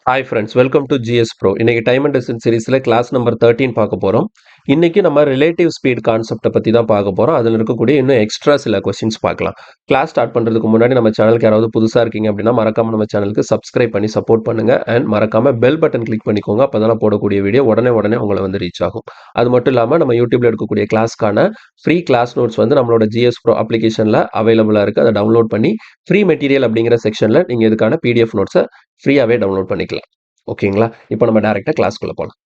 Hi friends, welcome to GS bro. இன்னைக்கு time and distance சீரிஸில் class number 13 பார்க்க போகிறோம். இன்னைக்கு நம்ம ரிலேட்டிவ் ஸ்பீட் கான்செப்டை பற்றி தான் பார்க்க போகிறோம். அதில் இருக்கக்கூடிய இன்னும் எக்ஸ்ட்ரா சில கொஸ்டின்ஸ் பார்க்கலாம். கிளாஸ் ஸ்டார்ட் பண்ணுறதுக்கு முன்னாடி நம்ம சேனலுக்கு யாராவது புதுசாக இருக்கீங்க அப்படின்னா மறக்காம நம்ம சேனலுக்கு சப்ஸ்கிரைப் பண்ணி சப்போர்ட் பண்ணுங்க. அண்ட் மறக்காம பெல் பட்டன் கிளிக் பண்ணிக்கோங்க. அப்போ தான் போடக்கூடிய வீடியோ உடனே உங்களை வந்து ரீச் ஆகும். அது மட்டும் இல்லாமல் நம்ம யூடியூப்ல எடுக்கக்கூடிய கிளாஸ்க்கான ஃப்ரீ கிளாஸ் நோட்ஸ் வந்து நம்மளோட ஜிஎஸ் ப்ரோ அப்ளிகேஷனில் அவைலபிளாக இருக்குது. அதை டவுன்லோட் பண்ணி ஃப்ரீ மெட்டீரியல் அப்படிங்கிற செக்ஷனில் நீங்கள் இதுக்கான பிடிஎஃப் நோட்ஸை ஃப்ரீயாகவே டவுன்லோட் பண்ணிக்கலாம். ஓகேங்களா? இப்போ நம்ம டைரக்டா கிளாஸ்க்குள்ள போலாம்.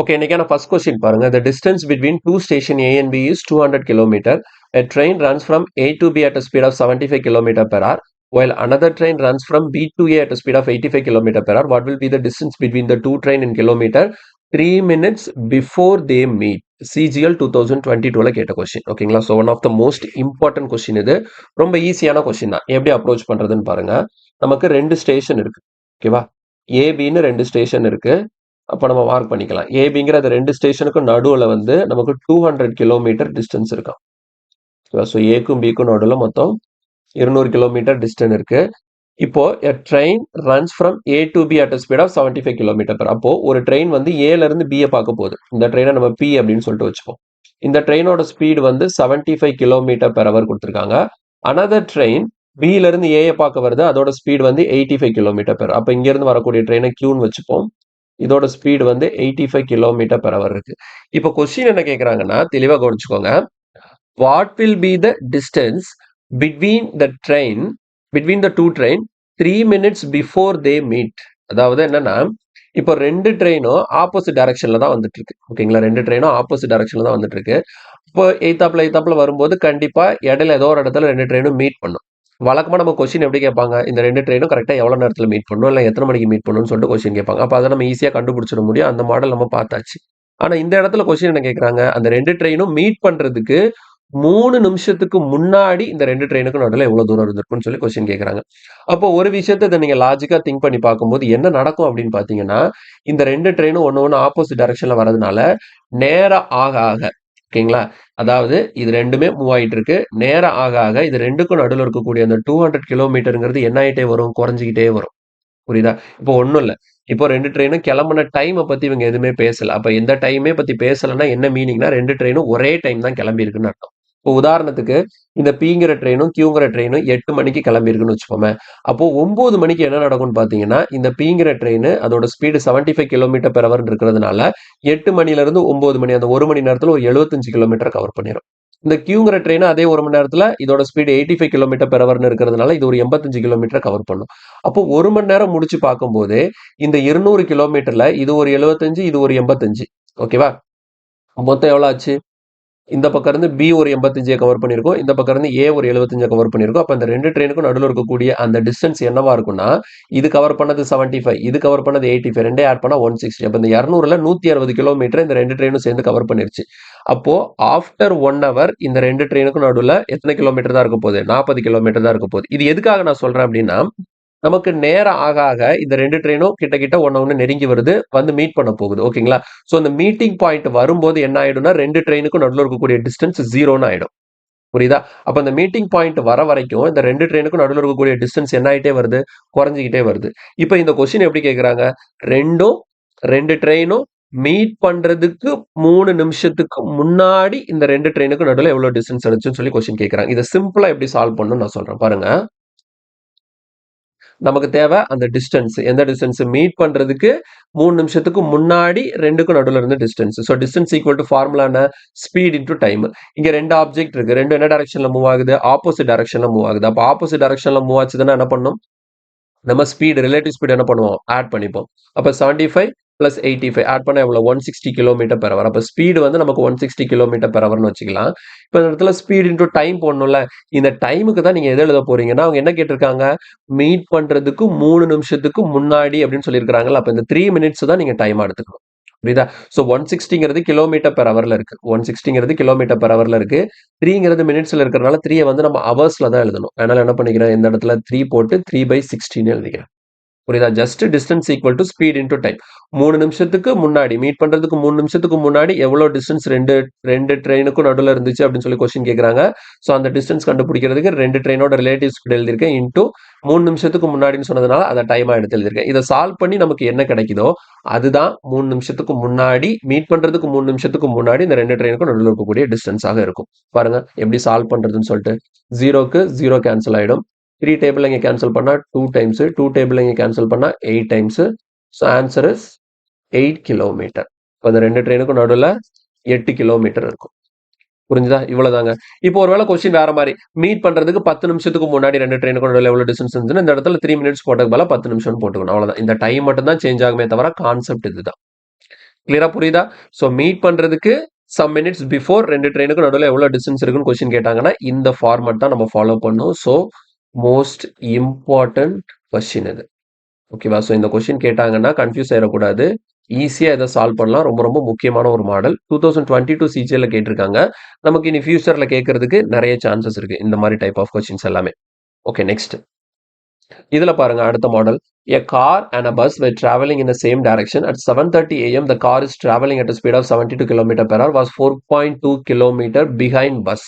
ஓகே, இன்னைக்கான ஃபர்ஸ்ட் கொஸ்டின் பாருங்க. The distance between two station A and B is 200 km. A train runs from A to B at a speed of 75 km per hour, while another train runs from B to A at a speed of 85 km per hour. What will be the distance between the two train in kilometer 3 minutes before they meet? CGL 2022ல கேட்ட question. ஓகேங்களா? So one of the most important question இது. ரொம்ப ஈஸியான question தான். எப்படி approach பண்றதுன்னு பாருங்க. நமக்கு ரெண்டு ஸ்டேஷன் இருக்கு. ஓகேவா? ஏபின்னு ரெண்டு ஸ்டேஷன் இருக்கு. அப்போ நம்ம மார்க் பண்ணிக்கலாம். ஏபிங்கிற அந்த ரெண்டு ஸ்டேஷனுக்கும் நடுவில் வந்து நமக்கு 200 கிலோமீட்டர் டிஸ்டன்ஸ் இருக்கும். ஸோ ஏக்கும் பிக்கும் நடுவில் மொத்தம் 200 கிலோமீட்டர் டிஸ்டன்ஸ் இருக்கு. இப்போ train runs from A to B at speed of 75 kilometre per. அப்போ ஒரு ட்ரெயின் வந்து ஏல இருந்து பியை பார்க்க போகுது. இந்த ட்ரெயினை நம்ம பி அப்படின்னு சொல்லிட்டு வச்சுப்போம். இந்த ட்ரெயினோட ஸ்பீடு வந்து 75 கிலோமீட்டர் per hour கொடுத்துருக்காங்க. அனதர் ட்ரெயின் பில இருந்து ஏயை பார்க்க வருது. அதோட ஸ்பீடு வந்து 85 கிலோமீட்டர் per. அப்போ இங்க இருந்து வரக்கூடிய ட்ரெயினை கியூன்னு வச்சுப்போம். இதோட ஸ்பீடு வந்து 85 கிலோமீட்டர் per hour இருக்கு. இப்போ கொஸ்டின் என்ன கேட்குறாங்கன்னா தெளிவாக கவனிச்சுக்கோங்க. What will be the distance between the train between the two train 3 minutes before they meet? அதாவது என்னன்னா, இப்போ ரெண்டு ட்ரெயினும் ஆப்போசிட் டைரக்ஷன்ல தான் வந்துட்டு இருக்கு. ஓகேங்களா? ரெண்டு ட்ரெயினும் ஆப்போசிட் டைரக்ஷன்ல தான் வந்துட்டு இருக்கு. இப்போ எய்தாப்புல வரும்போது கண்டிப்பா இடையில ஏதோ ஒரு இடத்துல ரெண்டு ட்ரெயினும் மீட் பண்ணும். வழக்கமா நம்ம கொஸ்டின் எப்படி கேட்பாங்க? இந்த ரெண்டு ட்ரெயினும் கரெக்டா எவ்வளவு நேரத்துல மீட் பண்ணும், இல்ல எத்தனை மணிக்கு மீட் பண்ணும்னு சொல்லிட்டு கொஸ்டின் கேட்பாங்க. அப்ப அதை நம்ம ஈஸியா கண்டுபிடிச்சிட முடியும். அந்த மாடல் நம்ம பார்த்தாச்சு. ஆனா இந்த இடத்துல கொஸ்டின் என்ன கேட்கறாங்க? அந்த ரெண்டு ட்ரெயினும் மீட் பண்றதுக்கு 3 நிமிஷத்துக்கு முன்னாடி இந்த ரெண்டு ட்ரெயினுக்கும் நடுவில் எவ்வளவு தூரம் இருந்திருக்கும்னு சொல்லி கொஸ்டின் கேட்கறாங்க. அப்போ ஒரு விஷயத்தை இதை நீங்க லாஜிக்கா திங்க் பண்ணி பார்க்கும்போது என்ன நடக்கும் அப்படின்னு பாத்தீங்கன்னா, இந்த ரெண்டு ட்ரெயினும் ஒன்னு ஆப்போசிட் டைரக்ஷன்ல வரதுனால நேரம் ஆக ஆக, ஓகேங்களா, அதாவது இது ரெண்டுமே மூவ் ஆயிட்டு இருக்கு. நேரம் ஆக ஆக இது ரெண்டுக்கும் நடுவில் இருக்கக்கூடிய அந்த 200 கிலோமீட்டருங்கிறது என்ன ஆயிட்டே வரும்? குறைஞ்சிக்கிட்டே வரும். புரியுதா? இப்போ ஒண்ணும் இல்ல. இப்போ ரெண்டு ட்ரெயினும் கிளம்புன டைமை பத்தி இவங்க எதுவுமே பேசல. அப்ப எந்த டைமே பத்தி பேசலன்னா என்ன மீனிங்னா, ரெண்டு ட்ரெயினும் ஒரே டைம் தான் கிளம்பி இருக்குன்னு அர்த்தம். இப்போ உதாரணத்துக்கு இந்த பிங்கிற ட்ரெயினும் கியூங்கிற ட்ரெயினும் 8 மணிக்கு கிளம்பி இருக்குன்னு வச்சுக்கோமே. அப்போ 9 மணிக்கு என்ன நடக்கும்னு பாத்தீங்கன்னா, இந்த பிங்கிற ட்ரெயின் அதோட ஸ்பீடு 75 கிலோமீட்டர் per hour இருக்கிறதுனால 8 மணில இருந்து 9 மணி அந்த ஒரு மணி நேரத்துல ஒரு 75 கிலோமீட்டர் கவர் பண்ணிடும். இந்த கியூங்கிற ட்ரெயின் அதே ஒரு மணி நேரத்துல இதோட ஸ்பீடு 85 கிலோமீட்டர் per hour இருக்கிறதுனால இது ஒரு 85 கிலோமீட்டர் கவர் பண்ணும். அப்போ ஒரு மணி நேரம் முடிச்சு பார்க்கும்போது இந்த 200 கிலோமீட்டர்ல இது ஒரு 75, இது ஒரு 85. ஓகேவா? மொத்தம் எவ்வளவு ஆச்சு? இந்த பக்கம் இருந்து பி ஒரு 85 கவர் பண்ணியிருக்கோம். இந்த பக்கம் இருந்து ஏ ஒரு 75 கவர் பண்ணியிருக்கோம். அப்ப இந்த ரெண்டு ட்ரெயினுக்கும் நடுவில் இருக்கக்கூடிய அந்த டிஸ்டன்ஸ் என்னவா இருக்கும்னா, இது கவர் பண்ணது 75, இது கவர் பண்ணது 85, ரெண்டே ஆட் பண்ணா 160. அப்ப இந்த 200ல 160 கிலோமீட்டர் இந்த ரெண்டு ட்ரெயினும் சேர்ந்து கவர் பண்ணிருச்சு. அப்போ ஆஃப்டர் 1 hour இந்த ரெண்டு ட்ரெயினுக்கும் நடுவில் எத்தனை கிலோமீட்டர் தான் இருக்க போகுது? 40 கிலோமீட்டர் தான் இருக்க போகுது. இது எதுக்காக நான் சொல்றேன் அப்படின்னா, நமக்கு நேரம் ஆக ஆக இந்த ரெண்டு ட்ரெயினும் கிட்ட கிட்ட ஒன்னு நெருங்கி வருது, வந்து மீட் பண்ண போகுது. ஓகேங்களா? சோ இந்த மீட்டிங் பாயிண்ட் வரும்போது என்ன ஆயிடும்னா, ரெண்டு ட்ரெயினுக்கும் நடுவில் இருக்கக்கூடிய டிஸ்டன்ஸ் 0ன்னு ஆயிடும். புரியுதா? அப்ப இந்த மீட்டிங் பாயிண்ட் வர வரைக்கும் இந்த ரெண்டு ட்ரெயினுக்கும் நடுவில் இருக்கக்கூடிய டிஸ்டன்ஸ் என்ன ஆயிட்டே வருது? குறைஞ்சிக்கிட்டே வருது. இப்ப இந்த கொஸ்டின் எப்படி கேக்குறாங்க? ரெண்டு ட்ரெயினும் மீட் பண்றதுக்கு 3 நிமிஷத்துக்கு முன்னாடி இந்த ரெண்டு ட்ரெயினுக்கு நடுவில் எவ்வளவு டிஸ்டன்ஸ் இருந்துச்சுன்னு சொல்லி கொஸ்டின் கேக்குறாங்க. இதை சிம்பிளா எப்படி சால்வ் பண்ணணும்னு நான் சொல்றேன் பாருங்க. நமக்கு தேவை அந்த டிஸ்டன்ஸ். எந்த டிஸ்டன்ஸ்? மீட் பண்றதுக்கு 3 நிமிஷத்துக்கு முன்னாடி ரெண்டுக்கும் நடுவில் இருந்து distance. So distance equal to formula என்ன? Speed into time. இங்க ரெண்டு ஆப்ஜெக்ட் இருக்கு. ரெண்டு என்ன டைரக்ஷன்ல மூவ் ஆகுது? ஆப்போசிட் டைரக்ஷன்ல மூவ் ஆகுது. அப்ப ஆப்போசிட் டைரக்ஷன்ல மூவ் ஆச்சுன்னா என்ன பண்ணும்? நம்ம ஸ்பீடு ரிலேட்டிவ் ஸ்பீட் என்ன பண்ணுவோம்? ஆட் பண்ணிப்போம். அப்ப 75 பிளஸ் 85 ஆட் பண்ண எவ்வளவு? 160 கிலோமீட்டர் per hour. அப்ப ஸ்பீடு வந்து நமக்கு 160 கிலோமீட்டர் per hourன்னு வச்சுக்கலாம். இப்ப இந்த இடத்துல ஸ்பீட் இன்டூ டைம் போடணும்ல. இந்த டைமுக்கு தான் நீங்க எது எழுத போறீங்கன்னா, அவங்க என்ன கேட்டிருக்காங்க? மீட் பண்றதுக்கு 3 நிமிஷத்துக்கு முன்னாடி அப்படின்னு சொல்லியிருக்காங்கல்ல. அப்ப இந்த 3 மினிட்ஸ் தான் நீங்க டைமா எடுத்துக்கணும். புரியுதா? ஸோ 160ங்கிறது கிலோமீட்டர் per hourல இருக்கு. 160ங்கிறது கிலோமீட்டர் per hourல இருக்கு. 3ங்கிறது மினிட்ஸ்ல இருக்கிறனால 3 வந்து நம்ம ஹவர்ஸ்ல தான் எழுதணும். அதனால என்ன பண்ணிக்கிறேன்? இந்த இடத்துல 3 போட்டு 3/16 எழுதிக்கிறேன். புரியுதா? Just distance equal to speed into time. 3 நிமிஷத்துக்கு முன்னாடி மீட் பண்றதுக்கு 3 நிமிஷத்துக்கு முன்னாடி எவ்வளோ டிஸ்டன்ஸ் ரெண்டு ட்ரெயினுக்கும் நடுவில் இருந்துச்சு அப்படின்னு சொல்லி கொஸ்டின் கேட்குறாங்க. ஸோ அந்த டிஸ்டன்ஸ் கண்டுபிடிக்கிறதுக்கு 2 ட்ரெயினோட ரிலேட்டிவ் ஸ்பீட் எழுதியிருக்கேன் இன்டூ 3 நிமிஷத்துக்கு முன்னாடின்னு சொன்னதுனால அதை டைமாக எடுத்து எழுதியிருக்கேன். இதை சால்வ் பண்ணி நமக்கு என்ன கிடைக்குதோ அதுதான் 3 நிமிஷத்துக்கு முன்னாடி மீட் பண்றதுக்கு 3 நிமிஷத்துக்கு முன்னாடி இந்த 2 ட்ரெயினுக்கும் நடுவில் இருக்கக்கூடிய டிஸ்டன்ஸாக இருக்கும். பாருங்க எப்படி சால்வ் பண்றதுன்னு சொல்லிட்டு. 0க்கு 0 கேன்சல் ஆயிடும். 3 டேபிள் இங்கே கேன்சல் பண்ணால் 2 டைம்ஸ், 2 டேபிள் இங்கே கேன்சல் பண்ணால் 8 times. So answer is 8 kilometre. இப்போ இந்த 2 ட்ரெயினுக்கும் நடுவில் 8 கிலோமீட்டர் இருக்கும். புரிஞ்சுதா? இவ்வளவுதாங்க. இப்போ ஒருவேளை கொஸ்டின் வேற மாதிரி மீட் பண்றதுக்கு 10 நிமிஷத்துக்கு முன்னாடி 2 ட்ரெயினுக்கும் நடுவில் எவ்வளவு டிஸ்டன்ஸ் இருந்துச்சுன்னா இந்த இடத்துல 3 மினிட்ஸ் போட்டதுக்கு பதிலா 10 நிமிஷம் போட்டுக்கணும். அவ்வளவுதான். இந்த டைம் மட்டும் தான் சேஞ்ச் ஆகுமே தவிர கான்செப்ட் இதுதான். கிளியரா புரியுதா? ஸோ மீட் பண்றதுக்கு சம் மினிட்ஸ் பிஃபோர் 2 ட்ரெயினுக்கு நடுவில் எவ்வளவு டிஸ்டன்ஸ் இருக்குன்னு கொஸ்டின் கேட்டாங்கன்னா இந்த ஃபார்மட் தான் நம்ம ஃபாலோ பண்ணும். ஸோ மோஸ்ட் இம்பார்ட்டன்ட் கொஸ்டின் இது. ஓகேவா? ஸோ இந்த கொஸ்டின் கேட்டாங்கன்னா கன்ஃபியூஸ் ஆயிடக்கூடாது. ஈஸியாக இதை சால்வ் பண்ணலாம். ரொம்ப ரொம்ப முக்கியமான ஒரு மாடல். 2022 சிஜிஎல்ல கேட்டிருக்காங்க. நமக்கு இனி ஃபியூச்சர்ல கேட்கறதுக்கு நிறைய சான்சஸ் இருக்கு இந்த மாதிரி டைப் ஆஃப் கொஸ்டின்ஸ் எல்லாமே. ஓகே, நெக்ஸ்ட் இதுல பாருங்க அடுத்த model. A car and a bus were traveling in the same direction. At 7:30 a.m. the car is traveling at a speed of 72 km/h was 4.2 km behind bus.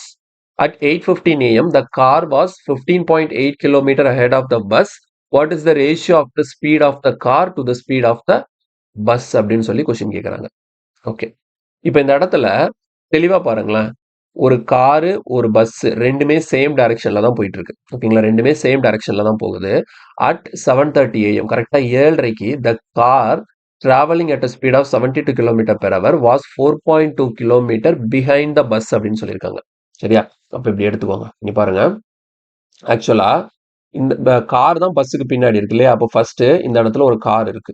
At 8:15 a.m. the car was 15.8 km ahead of the bus. What is the ratio of the speed of the car to the speed of the bus அப்படின்னு சொல்லி question கேட்குறாங்க. Okay, இப்போ இந்த இடத்துல தெளிவா பாருங்களேன். ஒரு car ஒரு பஸ் ரெண்டுமே சேம் டைரக்ஷன்ல தான் போயிட்டு இருக்கு. ஓகேங்களா? ரெண்டுமே சேம் டைரக்ஷன்ல தான் போகுது. அட் 7:30 AM கரெக்டா 7:30க்கு the car travelling at speed of 72 km/h was 4.2 km behind the bus அப்படின்னு சொல்லியிருக்காங்க. சரியா? அப்ப இப்படி எடுத்துக்கோங்க. நீ பாருங்க, ஆக்சுவலா இந்த கார் தான் பஸ்ஸுக்கு பின்னாடி இருக்கு இல்லையா? அப்போ ஃபர்ஸ்ட் இந்த இடத்துல ஒரு கார் இருக்கு.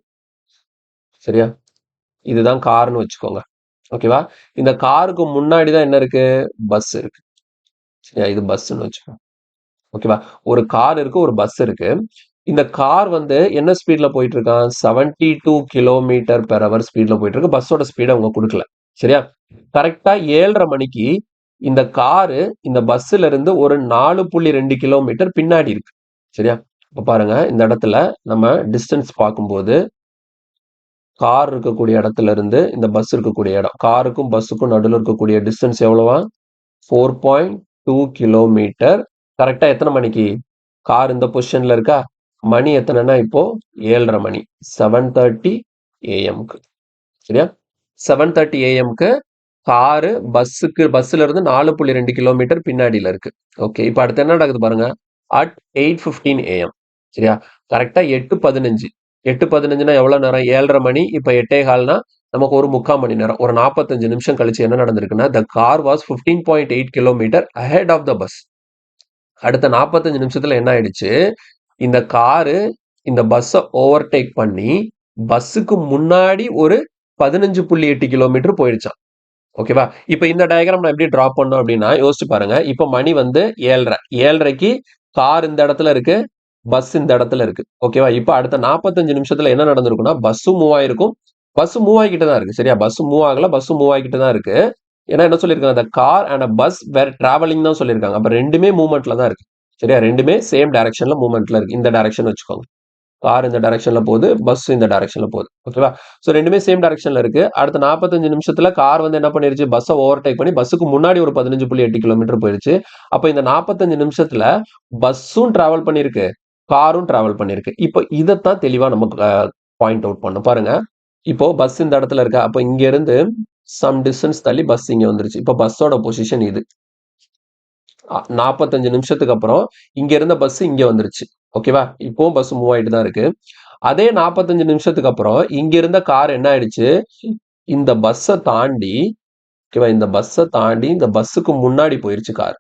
சரியா? இதுதான் கார்னு வச்சுக்கோங்க. ஓகேவா? இந்த காருக்கு முன்னாடி தான் என்ன இருக்கு? பஸ் இருக்கு. சரியா? இது பஸ்ன்னு வச்சுக்கோங்க. ஓகேவா? ஒரு கார் இருக்கு, ஒரு பஸ் இருக்கு. இந்த கார் வந்து என்ன ஸ்பீட்ல போயிட்டு இருக்கான்? 72 km/h ஸ்பீட்ல போயிட்டு இருக்கு. பஸ்ஸோட ஸ்பீட் அவங்க கொடுக்கல. சரியா? கரெக்டா 7:30 மணிக்கு இந்த காரு இந்த பஸ்ல இருந்து ஒரு 4.2 கிலோமீட்டர் பின்னாடி இருக்கு. சரியா? இப்ப பாருங்க, இந்த இடத்துல நம்ம டிஸ்டன்ஸ் பார்க்கும்போது கார் இருக்கக்கூடிய இடத்துல இருந்து இந்த பஸ் இருக்கக்கூடிய இடம், காருக்கும் பஸ்ஸுக்கும் நடுவில் இருக்கக்கூடிய டிஸ்டன்ஸ் எவ்வளவா? 4.2 கிலோமீட்டர். கரெக்டா எத்தனை மணிக்கு? கார் இந்த பொசிஷன்ல இருக்கா? மணி எத்தனைன்னா இப்போ 7:30 மணி. 7:30 AM-க்கு. சரியா? 7:30 AM-க்கு காரு பஸ்ல இருந்து 4.2 கிலோமீட்டர் பின்னாடியில இருக்கு. ஓகே, இப்போ அடுத்து என்ன நடக்குது பாருங்க. At 8:15 AM. சரியா? கரெக்டா 8:15. 8:15னா எவ்வளவு நேரம்? 7:30 மணி. இப்ப 8:15னா நமக்கு ஒரு 3/4 மணி நேரம். ஒரு 45 நிமிஷம் கழிச்சு என்ன நடந்திருக்குன்னா the car was 15.8 kilometre ahead of the bus. அடுத்த 45 நிமிஷத்துல என்ன ஆயிடுச்சு? இந்த காரு இந்த பஸ்ஸை ஓவர்டேக் பண்ணி பஸ்ஸுக்கு முன்னாடி ஒரு 15.8 கிலோமீட்டர் போயிடுச்சான். ஓகேவா? இப்ப இந்த டயக்ராம் நான் எப்படி டிரா பண்ணோம் அப்படின்னா யோசிச்சு பாருங்க. இப்ப மணி வந்து 7:30. 7:30க்கு கார் இந்த இடத்துல இருக்கு, பஸ் இந்த இடத்துல இருக்கு. ஓகேவா? இப்ப அடுத்த 45 நிமிஷத்துல என்ன நடந்திருக்குன்னா பஸ்ஸும் மூவ் ஆயிருக்கும். பஸ் மூவ் ஆகிக்கிட்டு தான் இருக்கு. சரியா? பஸ் மூவ் ஆகல, பஸ் மூவ் ஆகிக்கிட்டு தான் இருக்கு. ஏன்னா என்ன சொல்லியிருக்காங்க? அந்த கார் அண்ட் பஸ் வேற டிராவலிங் தான் சொல்லியிருக்காங்க. அப்ப ரெண்டுமே மூவ்மெண்ட்ல தான் இருக்கு. சரியா? ரெண்டுமே சேம் டைரக்ஷன்ல மூவ்மெண்ட்ல இருக்கு. இந்த டைரக்ஷன் வச்சுக்கோங்க. கார் இந்த டைரக்ஷன்ல போகுது, பஸ் இந்த டைரக்ஷன்ல போகுது. ஓகேவா? ஸோ ரெண்டுமே சேம் டைரக்ஷன்ல இருக்கு. அடுத்த 45 நிமிஷத்துல கார் வந்து என்ன பண்ணிருச்சு? பஸ்ஸை ஓவர்டேக் பண்ணி பஸ்ஸுக்கு முன்னாடி ஒரு 15.8 கிலோமீட்டர் போயிருச்சு. அப்ப இந்த 45 நிமிஷத்துல பஸ்ஸும் டிராவல் பண்ணிருக்கு, காரும் டிராவல் பண்ணிருக்கு. இப்போ இதைத்தான் தெளிவா நமக்கு பாயிண்ட் அவுட் பண்ணும். பாருங்க, இப்போ பஸ் இந்த இடத்துல இருக்கா? அப்ப இங்க இருந்து சம் டிஸ்டன்ஸ் தள்ளி பஸ் இங்க வந்துருச்சு. இப்ப பஸ்ஸோட பொசிஷன் இது. 45 நிமிஷத்துக்கு அப்புறம் இங்க இருந்த பஸ் இங்க வந்துருச்சு. ஓகேவா? இப்போ பஸ் மூவ் ஆயிட்டு தான் இருக்கு. அதே 45 நிமிஷத்துக்கு அப்புறம் இங்க இருந்த கார் என்ன ஆயிடுச்சு? இந்த பஸ்ஸை தாண்டி, ஓகேவா, இந்த பஸ்ஸை தாண்டி இந்த பஸ்ஸுக்கு முன்னாடி போயிருச்சு கார்.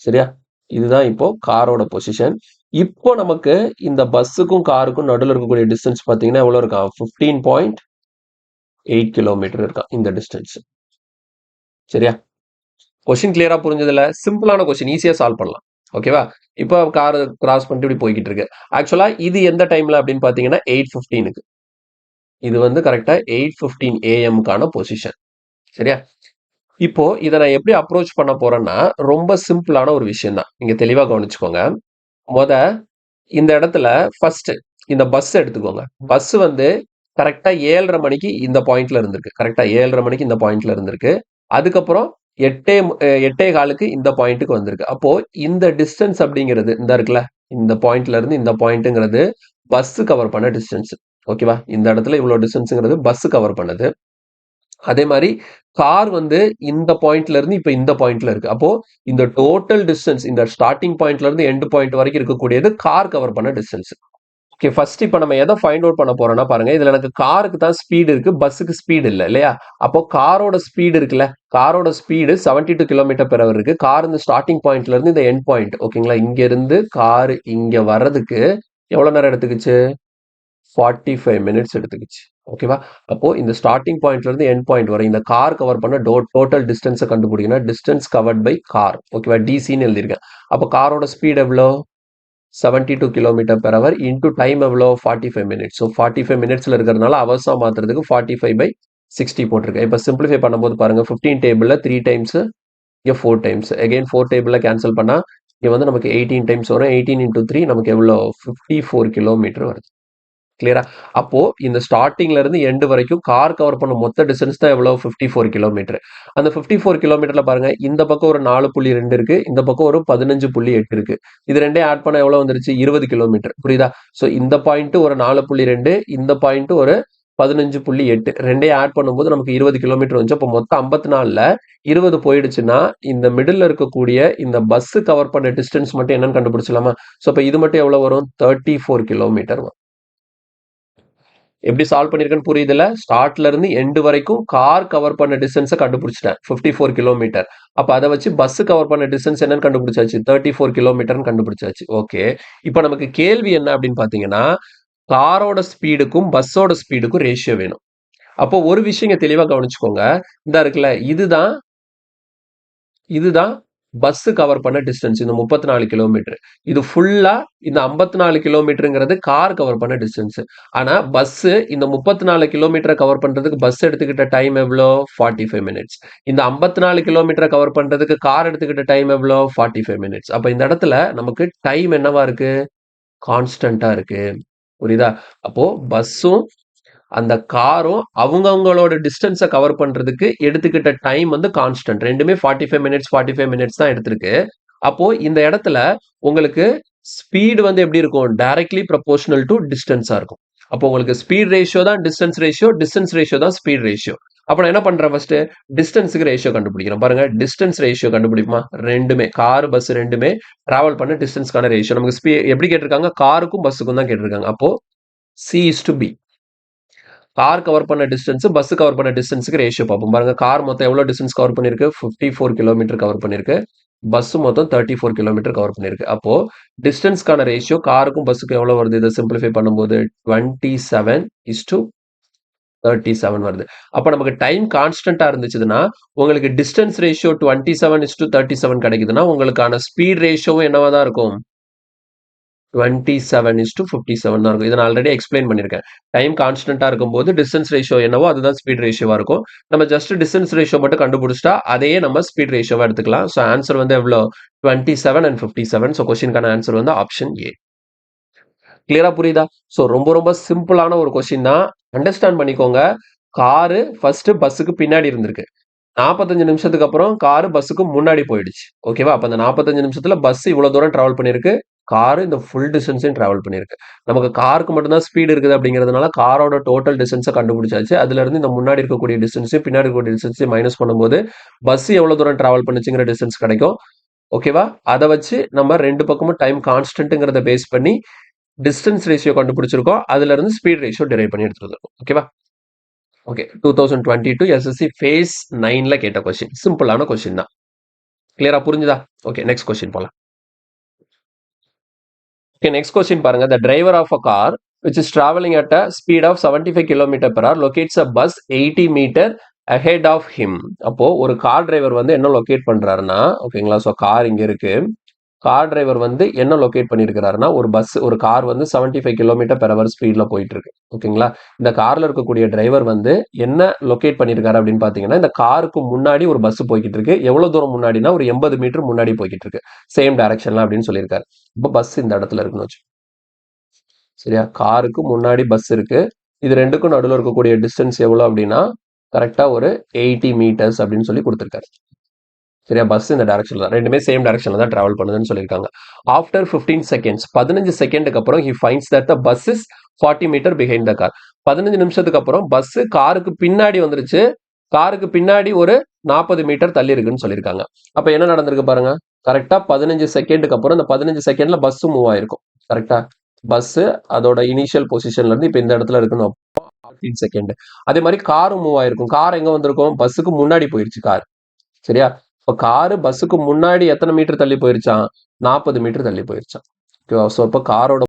சரியா? இதுதான் இப்போ காரோட பொசிஷன். இப்போ நமக்கு இந்த பஸ்ஸுக்கும் காருக்கும் நடுவில் இருக்கக்கூடிய டிஸ்டன்ஸ் பாத்தீங்கன்னா எவ்வளவு இருக்கா? 15.8 கிலோமீட்டர் இருக்கா இந்த டிஸ்டன்ஸ். சரியா? கொஸ்டின் கிளியரா புரிஞ்சதுல? சிம்பிளான கொஸ்டின், ஈஸியா சால்வ் பண்ணலாம். ஓகேவா? இப்போ கார் கிராஸ் பண்ணிட்டு இப்படி போய்கிட்டு இருக்கு. ஆக்சுவலா இது எந்த டைம்ல அப்படின்னு பாத்தீங்கன்னா 8:15க்கு. இது வந்து கரெக்டா 8:15 AM-க்கான பொசிஷன். சரியா? இப்போ இதை நான் எப்படி அப்ரோச் பண்ண போறேன்னா ரொம்ப சிம்பிளான ஒரு விஷயம் தான். நீங்க தெளிவா கவனிச்சுக்கோங்க. இந்த இடத்துல ஃபர்ஸ்ட் இந்த பஸ் எடுத்துக்கோங்க. பஸ் வந்து கரெக்டா 7:30 மணிக்கு இந்த பாயிண்ட்ல இருந்திருக்கு. கரெக்டா 7:30 மணிக்கு இந்த பாயிண்ட்ல இருந்திருக்கு. அதுக்கப்புறம் 8:15க்கு இந்த பாயிண்ட்டுக்கு வந்திருக்கு. அப்போ இந்த டிஸ்டன்ஸ் அப்படிங்கிறது இந்த இருக்குல்ல, இந்த பாயிண்ட்ல இருந்து இந்த பாயிண்ட்ங்கிறது பஸ் கவர் பண்ண டிஸ்டன்ஸ். ஓகேவா? இந்த இடத்துல இவ்வளவு டிஸ்டன்ஸ்ங்கிறது பஸ் கவர் பண்ணது. அதே மாதிரி கார் வந்து இந்த பாயிண்ட்ல இருந்து இப்ப இந்த பாயிண்ட்ல இருக்கு. அப்போ இந்த டோட்டல் டிஸ்டன்ஸ் இந்த ஸ்டார்டிங் பாயிண்ட்ல இருந்து எண்ட் பாயிண்ட் வரைக்கும் இருக்கக்கூடியது கார் கவர் பண்ண டிஸ்டன்ஸ். ஓகே, ஃபர்ஸ்ட் இப்ப நம்ம எதை ஃபைண்ட் அவுட் பண்ண போறோம்னா பாருங்க, இதுல எனக்கு காருக்கு தான் ஸ்பீடு இருக்கு, பஸ்ஸுக்கு ஸ்பீடு இல்ல இல்லையா? அப்போ காரோட ஸ்பீடு இருக்குல்ல, காரோட ஸ்பீடு 72 கிலோமீட்டர் பெர் ஹவர் இருக்கு. கார் இந்த ஸ்டார்டிங் பாயிண்ட்ல இருந்து இந்த எண்ட் பாயிண்ட், ஓகேங்களா, இங்க இருந்து கார் இங்க வர்றதுக்கு எவ்வளவு நேரம் எடுத்துக்கிச்சு? 45 மினிட்ஸ் எடுத்துக்கிச்சு. ஓகேவா? அப்போ இந்த ஸ்டார்டிங் பாயிண்ட்ல இருந்து எண்ட் பாயிண்ட் வரை இந்த கார் கவர் பண்ண டோட்டல் டிஸ்டன்ஸை கண்டுபிடிக்கணும். டிஸ்டன்ஸ் கவர்ட் பை கார், ஓகேவா, டிசின்னு எழுதியிருக்கேன். அப்போ காரோட ஸ்பீட் எவ்வளோ? 72 kilometre per hour into time எவ்வளோ? 45 மினிட்ஸ். ஸோ 45 மினிட்ஸ்ல இருக்கிறதுனால அவர்ஸா மாத்துறதுக்கு 45/60 போட்டிருக்கேன். இப்போ சிம்பிளிஃபை பண்ணும்போது பாருங்க, 15 டேபிள்ல 3 டைம்ஸ், இங்கே 4 டைம்ஸ், அகைன் 4 டேபிள்ல கேன்சல் பண்ணா இங்க வந்து நமக்கு 18 டைம்ஸ் வரும். 18 இன்டூ 3 நமக்கு எவ்வளோ? 54 கிலோமீட்டர் வருது. கிளியரா? அப்போ இந்த ஸ்டார்டிங்ல இருந்து எண்ட் வரைக்கும் கார் கவர் பண்ண மொத்த டிஸ்டன்ஸ் தான் எவ்வளவு? 54 கிலோமீட்டர். அந்த 54 கிலோமீட்டர்ல பாருங்க, இந்த பக்கம் ஒரு 4.2 இருக்கு, இந்த பக்கம் ஒரு 15.8 இருக்கு. இது ரெண்டையும் ஆட் பண்ண எவ்வளவு வந்துருச்சு? 20 கிலோமீட்டர். புரியுதா? சோ இந்த பாயிண்ட் ஒரு 4.2, இந்த பாயிண்ட் ஒரு 15.8, ரெண்டையும் ஆட் பண்ணும்போது நமக்கு 20 கிலோமீட்டர் வந்துச்சு. அப்போ மொத்தம் 54ல 20 போயிடுச்சுன்னா இந்த மிடில் இருக்கக்கூடிய இந்த பஸ் கவர் பண்ண டிஸ்டன்ஸ் மட்டும் என்னன்னு கண்டுபிடிச்சலாமா? சோ அப்ப இது மட்டும் எவ்வளவு வரும்? 34 கிலோமீட்டர் வரும். எப்படி சால்வ் பண்ணிருக்கேன்னு புரியுதுல? ஸ்டார்ட்ல இருந்து எண்ட் வரைக்கும் கார் கவர் பண்ண டிஸ்டன்ஸை கண்டுபிடிச்சிட்டேன், 54 கிலோமீட்டர். அப்ப அதை வச்சு பஸ் கவர் பண்ண டிஸ்டன்ஸ் என்னன்னு கண்டுபிடிச்சாச்சு? 34 கிலோமீட்டர்னு கண்டுபிடிச்சாச்சு. ஓகே, இப்போ நமக்கு கேள்வி என்ன அப்படின்னு பாத்தீங்கன்னா, காரோட ஸ்பீடுக்கும் பஸ்ஸோட ஸ்பீடுக்கும் ரேஷியோ வேணும். அப்போ ஒரு விஷயம் தெளிவா கவனிச்சுக்கோங்க. இந்த இருக்குல்ல, இதுதான் பஸ் கவர் பண்ண டிஸ்டன்ஸ், இந்த 34 கிலோமீட்டர். இது ஃபுல்லா இந்த 54 கிலோமீட்டருங்கிறது கார் கவர் பண்ண டிஸ்டன்ஸ். ஆனா பஸ் இந்த 34 கிலோமீட்டரை கவர் பண்றதுக்கு பஸ் எடுத்துக்கிட்ட டைம் எவ்வளோ? 45 மினிட்ஸ். இந்த 54 கிலோமீட்டரை கவர் பண்றதுக்கு கார் எடுத்துக்கிட்ட டைம் எவ்வளோ? 45 மினிட்ஸ். அப்ப இந்த இடத்துல நமக்கு டைம் என்னவா இருக்கு? கான்ஸ்டன்டா இருக்கு. புரியுதா? அப்போ பஸ்ஸும் அந்த காரும் அவங்களோட டிஸ்டன்ஸை கவர் பண்றதுக்கு எடுத்துக்கிட்ட டைம் வந்து கான்ஸ்டன்ட். ரெண்டுமே 45 மினிட்ஸ் தான் எடுத்திருக்கு. அப்போ இந்த இடத்துல உங்களுக்கு ஸ்பீடு வந்து எப்படி இருக்கும்? டைரக்ட்லி ப்ரொபோர்ஷனல் டு டிஸ்டன்ஸா இருக்கும். அப்போ உங்களுக்கு ஸ்பீட் ரேஷியோ தான் டிஸ்டன்ஸ் ரேஷியோ, டிஸ்டன்ஸ் ரேஷியோ தான் ஸ்பீட் ரேஷியோ. அப்ப நான் என்ன பண்றேன்? ஃபர்ஸ்ட் டிஸ்டன்ஸுக்கு ரேஷியோ கண்டுபிடிக்கிறேன். பாருங்க, டிஸ்டன்ஸ் ரேஷியோ கண்டுபிடிக்குமா? ரெண்டுமே கார் பஸ் ரெண்டுமே டிராவல் பண்ண டிஸ்டன்ஸ்க்கான ரேஷியோ நமக்கு எப்படி கேட்டிருக்காங்க? காருக்கும் பஸ்ஸுக்கும் தான் கேட்டிருக்காங்க. அப்போ C/B. கார் கவர் பண்ண டிஸ்டன்ஸ் பஸ் கவர் பண்ண டிஸ்டன்ஸுக்கு ரேஷியோ பார்ப்போம். பாருங்க, கார் மொத்தம் எவ்வளவு டிஸ்டன்ஸ் கவர் பண்ணிருக்கு? 54 கிலோமீட்டர் கவர் பண்ணிருக்கு. பஸ் மொத்தம் 34 கிலோமீட்டர் கவர் பண்ணிருக்கு. அப்போ டிஸ்டன்ஸ்க்கான ரேஷியோ காருக்கும் பஸ்ஸுக்கும் எவ்வளவு வருது? இதை சிம்பிளிஃபை பண்ணும்போது 27:37 வருது. அப்ப நமக்கு டைம் கான்ஸ்டன்டா இருந்துச்சுன்னா உங்களுக்கு டிஸ்டன்ஸ் ரேஷியோ 27:37 கிடைக்குதுன்னா உங்களுக்கான ஸ்பீட் ரேஷியோவும் என்னவா தான் இருக்கும்? 27:57 தான் இருக்கும். இதை நான் ஆல்ரெடி எக்ஸ்பிளைன் பண்ணியிருக்கேன். டைம் கான்ஸ்டன்டா இருக்கும்போது டிஸ்டன்ஸ் ரேஷியோ என்னவோ அதுதான் ஸ்பீட் ரேஷியோவா இருக்கும். நம்ம ஜஸ்ட் டிஸ்டன்ஸ் ரேஷியோ மட்டும் கண்டுபிடிச்சிட்டா அதையே நம்ம ஸ்பீட் ரேஷியோவா எடுத்துக்கலாம். ஸோ ஆன்சர் வந்து எவ்வளோ? 27 and 57. ஸோ கொஸ்டினுக்கான ஆன்சர் வந்து ஆப்ஷன் ஏ. கிளியரா புரியுதா? ஸோ ரொம்ப ரொம்ப சிம்பிளான ஒரு கொஸ்டின் தான். அண்டர்ஸ்டாண்ட் பண்ணிக்கோங்க. காரு ஃபர்ஸ்ட் பஸ்ஸுக்கு பின்னாடி இருந்திருக்கு. 45 நிமிஷத்துக்கு அப்புறம் காரு பஸ்ஸுக்கு முன்னாடி போயிடுச்சு. ஓகேவா? அப்ப அந்த 45 நிமிஷத்துல பஸ் இவ்வளவு தூரம் டிராவல் பண்ணிருக்கு, காரு இந்த ஃபுல் டிஸ்டன்ஸையும் டிராவல் பண்ணிருக்கு. நமக்கு காருக்கு மட்டும்தான் ஸ்பீடு இருக்குது அப்படிங்கிறதுனால காரோட டோட்டல் டிஸ்டன்ஸை கண்டுபிடிச்சாச்சு. அதுல இருந்து இந்த முன்னாடி இருக்கக்கூடிய டிஸ்டன்ஸையும் பின்னாடி இருக்கக்கூடிய டிஸ்டன்ஸையும் மைனஸ் பண்ணும்போது பஸ் எவ்வளவு தூரம் டிராவல் பண்ணுச்சுங்கிற டிஸ்டன்ஸ் கிடைக்கும். ஓகேவா? அதை வச்சு நம்ம ரெண்டு பக்கமும் டைம் கான்ஸ்டன்ட்ங்கிறத பேஸ் பண்ணி டிஸ்டன்ஸ் ரேஷியோ கண்டுபிடிச்சிருக்கோம். அதுல இருந்து ஸ்பீட் ரேஷியோ டிரைவ் பண்ணி எடுத்துருக்கோம். ஓகேவா? ஓகே, 2022 எஸ்எஸ்சி ஃபேஸ் 9ல கேட்ட கொஸ்டின். சிம்பிளான கொஸ்டின் தான். கிளியரா புரிஞ்சுதா? ஓகே, நெக்ஸ்ட் கொஸ்டின் போலாம். ஓகே, நெக்ஸ்ட் கொஸ்டின் பாருங்க. The driver of a car which is traveling at a speed of 75 km per hour locates a bus 80 meter ahead of him. அப்போ ஒரு car driver வந்து என்ன locate பண்றாருன்னா, ஓகேங்களா, so car இங்க இருக்கு. கார் டிரைவர் வந்து என்ன லொகேட் பண்ணியிருக்கிறாருன்னா, ஒரு கார் வந்து 75 கிலோமீட்டர் பெர் ஹவர் ஸ்பீட்ல போயிட்டு இருக்கு. ஓகேங்களா, இந்த கார்ல இருக்கக்கூடிய டிரைவர் வந்து என்ன லொகேட் பண்ணியிருக்காரு அப்படின்னு பாத்தீங்கன்னா, இந்த காருக்கு முன்னாடி ஒரு பஸ் போய்கிட்டு இருக்கு. எவ்வளவு தூரம் முன்னாடினா ஒரு 80 மீட்டர் முன்னாடி போய்கிட்டு இருக்கு, சேம் டைரக்ஷன்ல அப்படின்னு சொல்லியிருக்காரு. இப்போ பஸ் இந்த இடத்துல இருக்குன்னு வச்சு சரியா? காருக்கு முன்னாடி பஸ் இருக்கு. இது 2க்கும் நடுவுல இருக்கக்கூடிய டிஸ்டன்ஸ் எவ்வளோ அப்படின்னா, கரெக்ட்டா ஒரு 80 மீட்டர்ஸ் அப்படின்னு சொல்லி குடுத்திருக்காரு. சரியா? பஸ் இந்த டைரக்ஷன்ல தான். 2மே சேம் டைரக்ஷன்ல தான் டிராவல் பண்ணுதுன்னு சொல்லியிருக்காங்க. ஆஃப்டர் 15 செகண்ட்ஸ் 15 செகண்டுக்கு அப்புறம் he finds that the bus is 40 metre behind the car. 15 நிமிஷத்துக்கு அப்புறம் பஸ் காருக்கு பின்னாடி வந்துருச்சு. காருக்கு பின்னாடி ஒரு 40 மீட்டர் தள்ளி இருக்குன்னு சொல்லியிருக்காங்க. அப்ப என்ன நடந்திருக்கு பாருங்க. கரெக்ட்டா 15 செகண்டுக்கு அப்புறம் இந்த 15 செகண்ட்ல பஸ் மூவ் ஆயிருக்கும். கரெக்ட்டா? பஸ் அதோட இனிஷியல் பொசிஷன்ல இருந்து இப்ப இந்த இடத்துல இருக்குன்னு 15 செகண்ட். அதே மாதிரி காரும் மூவ் ஆயிருக்கும். கார் எங்க வந்திருக்கும்? பஸ்ஸுக்கு முன்னாடி போயிருச்சு கார். சரியா? இப்ப காரு பஸ்ஸுக்கு முன்னாடி எத்தனை மீட்டர் தள்ளி போயிருச்சான்? 40 மீட்டர் தள்ளி போயிருச்சான். ஓகேவா? ஸோ இப்போ காரோட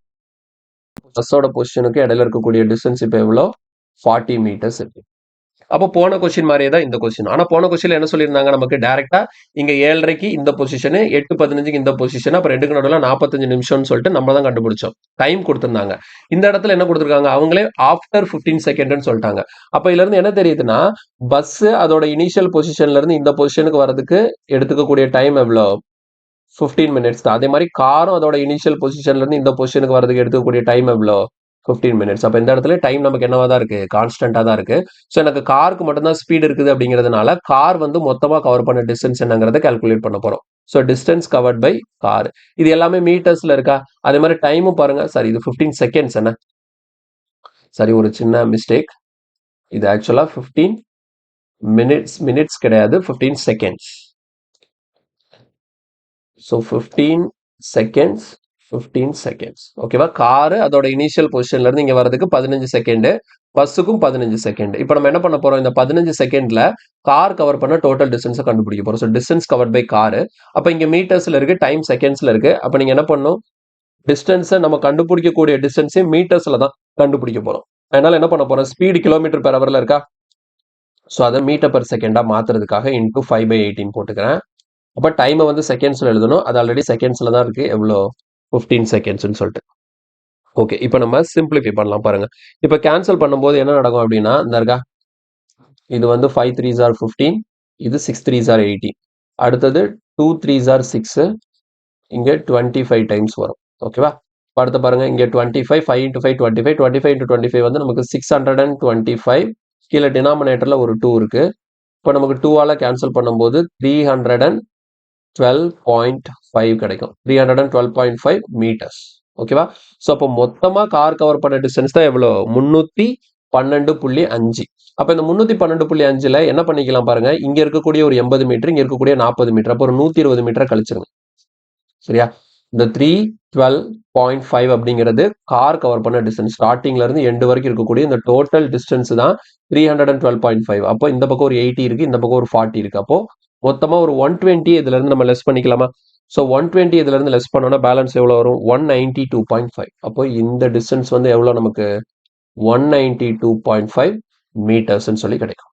பஸ்ஸோட பொசிஷனுக்கு இடையில இருக்கக்கூடிய டிஸ்டன்ஸ் இப்போ எவ்வளோ? 40 மீட்டர்ஸ் இருக்கு. அப்போ போன கொஸ்டின் மாதிரியே தான் இந்த கொஸ்டின். ஆனா போன கொஸ்டின்ல என்ன சொல்லியிருந்தாங்க நமக்கு டைரக்டா இங்க 7:30க்கு இந்த பொசிஷனு, 8:15க்கு இந்த பொசிஷன், அப்புறம் 2க்கு நடுவில் 45 நிமிஷம்னு சொல்லிட்டு நம்ம தான் கண்டுபிடிச்சோம். டைம் கொடுத்திருந்தாங்க. இந்த இடத்துல என்ன கொடுத்திருக்காங்க? அவங்களே ஆஃப்டர் 15 செகண்ட்னு சொல்லிட்டாங்க. அப்ப இதுல இருந்து என்ன தெரியுதுன்னா, பஸ் அதோட இனிஷியல் பொசிஷன்ல இருந்து இந்த பொசிஷனுக்கு வரதுக்கு எடுத்துக்கக்கூடிய டைம் எவ்வளோ? 15 மினிட்ஸ் தான். அதே மாதிரி காரும் அதோட இனிஷியல் பொசிஷன்ல இருந்து இந்த பொசிஷனுக்கு வரதுக்கு எடுத்துக்கக்கூடிய டைம் எவ்வளோ? 15 மினிட்ஸ். அப்ப இந்த இடத்துல டைம் நமக்கு என்னவா தான் இருக்கு? கான்ஸ்டன்டா தான் இருக்கு. ஸோ எனக்கு காருக்கு மட்டும்தான் ஸ்பீட் இருக்குது அப்படிங்கிறதுனால கார் வந்து மொத்தமா கவர் பண்ண டிஸ்டன்ஸ் என்னங்கிறத கால்குலேட் பண்ண போறோம். So distance covered by car. இது எல்லாமே மீட்டர்ஸ்ல இருக்கா? அதே மாதிரி டைமும் பாருங்க. சாரி, இது 15 செகண்ட்ஸ் என்ன? சரி, ஒரு சின்ன மிஸ்டேக். இது ஆக்சுவலா 15 மினிட்ஸ் கிடையாது, 15 செகண்ட்ஸ். So 15 seconds 15 seconds. ஓகேவா? காரு அதோட இனிஷியல் பொசிஷன்ல இருந்து இங்க வரதுக்கு 15 செகண்ட், பஸ்ஸுக்கும் 15 செகண்ட். இப்போ நம்ம என்ன பண்ண போறோம்? இந்த 15 செகண்ட்ல கார் கவர் பண்ண டோட்டல் டிஸ்டன்ஸை கண்டுபிடிக்க போறோம். So distance covered by car. அப்ப இங்க மீட்டர்ஸ்ல இருக்கு, டைம் செகண்ட்ஸ்ல இருக்கு. அப்ப நீங்க என்ன பண்ணணும்? டிஸ்டன்ஸை நம்ம கண்டுபிடிக்கக்கூடிய டிஸ்டன்ஸே மீட்டர்ஸ்ல தான் கண்டுபிடிக்க போறோம். அதனால என்ன பண்ண போறோம்? ஸ்பீடு கிலோமீட்டர் பெர் ஹவர்ல இருக்கா? ஸோ அதை மீட்டர் பெர் செகண்டா மாத்துறதுக்காக இன்டூ 5/18 போட்டுக்கிறேன். அப்ப டைமை வந்து செகண்ட்ஸ்ல எழுதணும். அது ஆல்ரெடி செகண்ட்ஸ்ல தான் இருக்கு. எவ்வளோ? 15 செகண்ட்ஸ்னு சொல்லிட்டு. ஓகே, இப்போ நம்ம சிம்பிளிஃபை பண்ணலாம் பாருங்க. இப்போ கேன்சல் பண்ணும்போது என்ன நடக்கும் அப்படின்னா, இந்த இருக்கா, இது வந்து 5 3s are 15, இது 6 3s are 80. அடுத்தது 2 3s are 6, இங்க 25 டைம்ஸ் வரும். ஓகேவா? அடுத்து பாருங்க, இங்க 25, 5 into 5 25, 25 into 25 வந்து நமக்கு 625. கீழே டினாமினேட்டர்ல ஒரு 2 இருக்கு. இப்போ நமக்கு 2ஆல கேன்சல் பண்ணும்போது 312.5 கிடைக்கும். 312.5 மீட்டர்ஸ். ஓகேவா? ஸோ அப்போ மொத்தமா கார் கவர் பண்ண டிஸ்டன்ஸ் தான் எவ்வளோ? 312.5. அப்ப இந்த 312.5ல என்ன பண்ணிக்கலாம் பாருங்க. இங்க இருக்கக்கூடிய ஒரு 80 மீட்டர், இங்க இருக்கக்கூடிய 40 மீட்டர். அப்போ ஒரு 120 மீட்டரை கழிச்சிருங்க. சரியா? இந்த 312.5 அப்படிங்கிறது கார் கவர் பண்ண டிஸ்டன்ஸ். ஸ்டார்டிங்ல இருந்து எண்டு வரைக்கும் இருக்கக்கூடிய இந்த டோட்டல் டிஸ்டன்ஸ் தான் 312.5. அப்போ இந்த பக்கம் ஒரு 80 இருக்கு, இந்த பக்கம் ஒரு 40 இருக்கு. அப்போ மொத்தமா ஒரு 120 இதுல இருந்து நம்ம லெஸ் பண்ணிக்கலாமா? ஸோ 120 இதுல இருந்து லெஸ் பண்ணோம்னா பேலன்ஸ் எவ்வளவு வரும்? 192.5. அப்போ இந்த டிஸ்டன்ஸ் வந்து எவ்வளவு நமக்கு? 192.5 மீட்டர்ஸ்ன்னு சொல்லி கிடைக்கும்.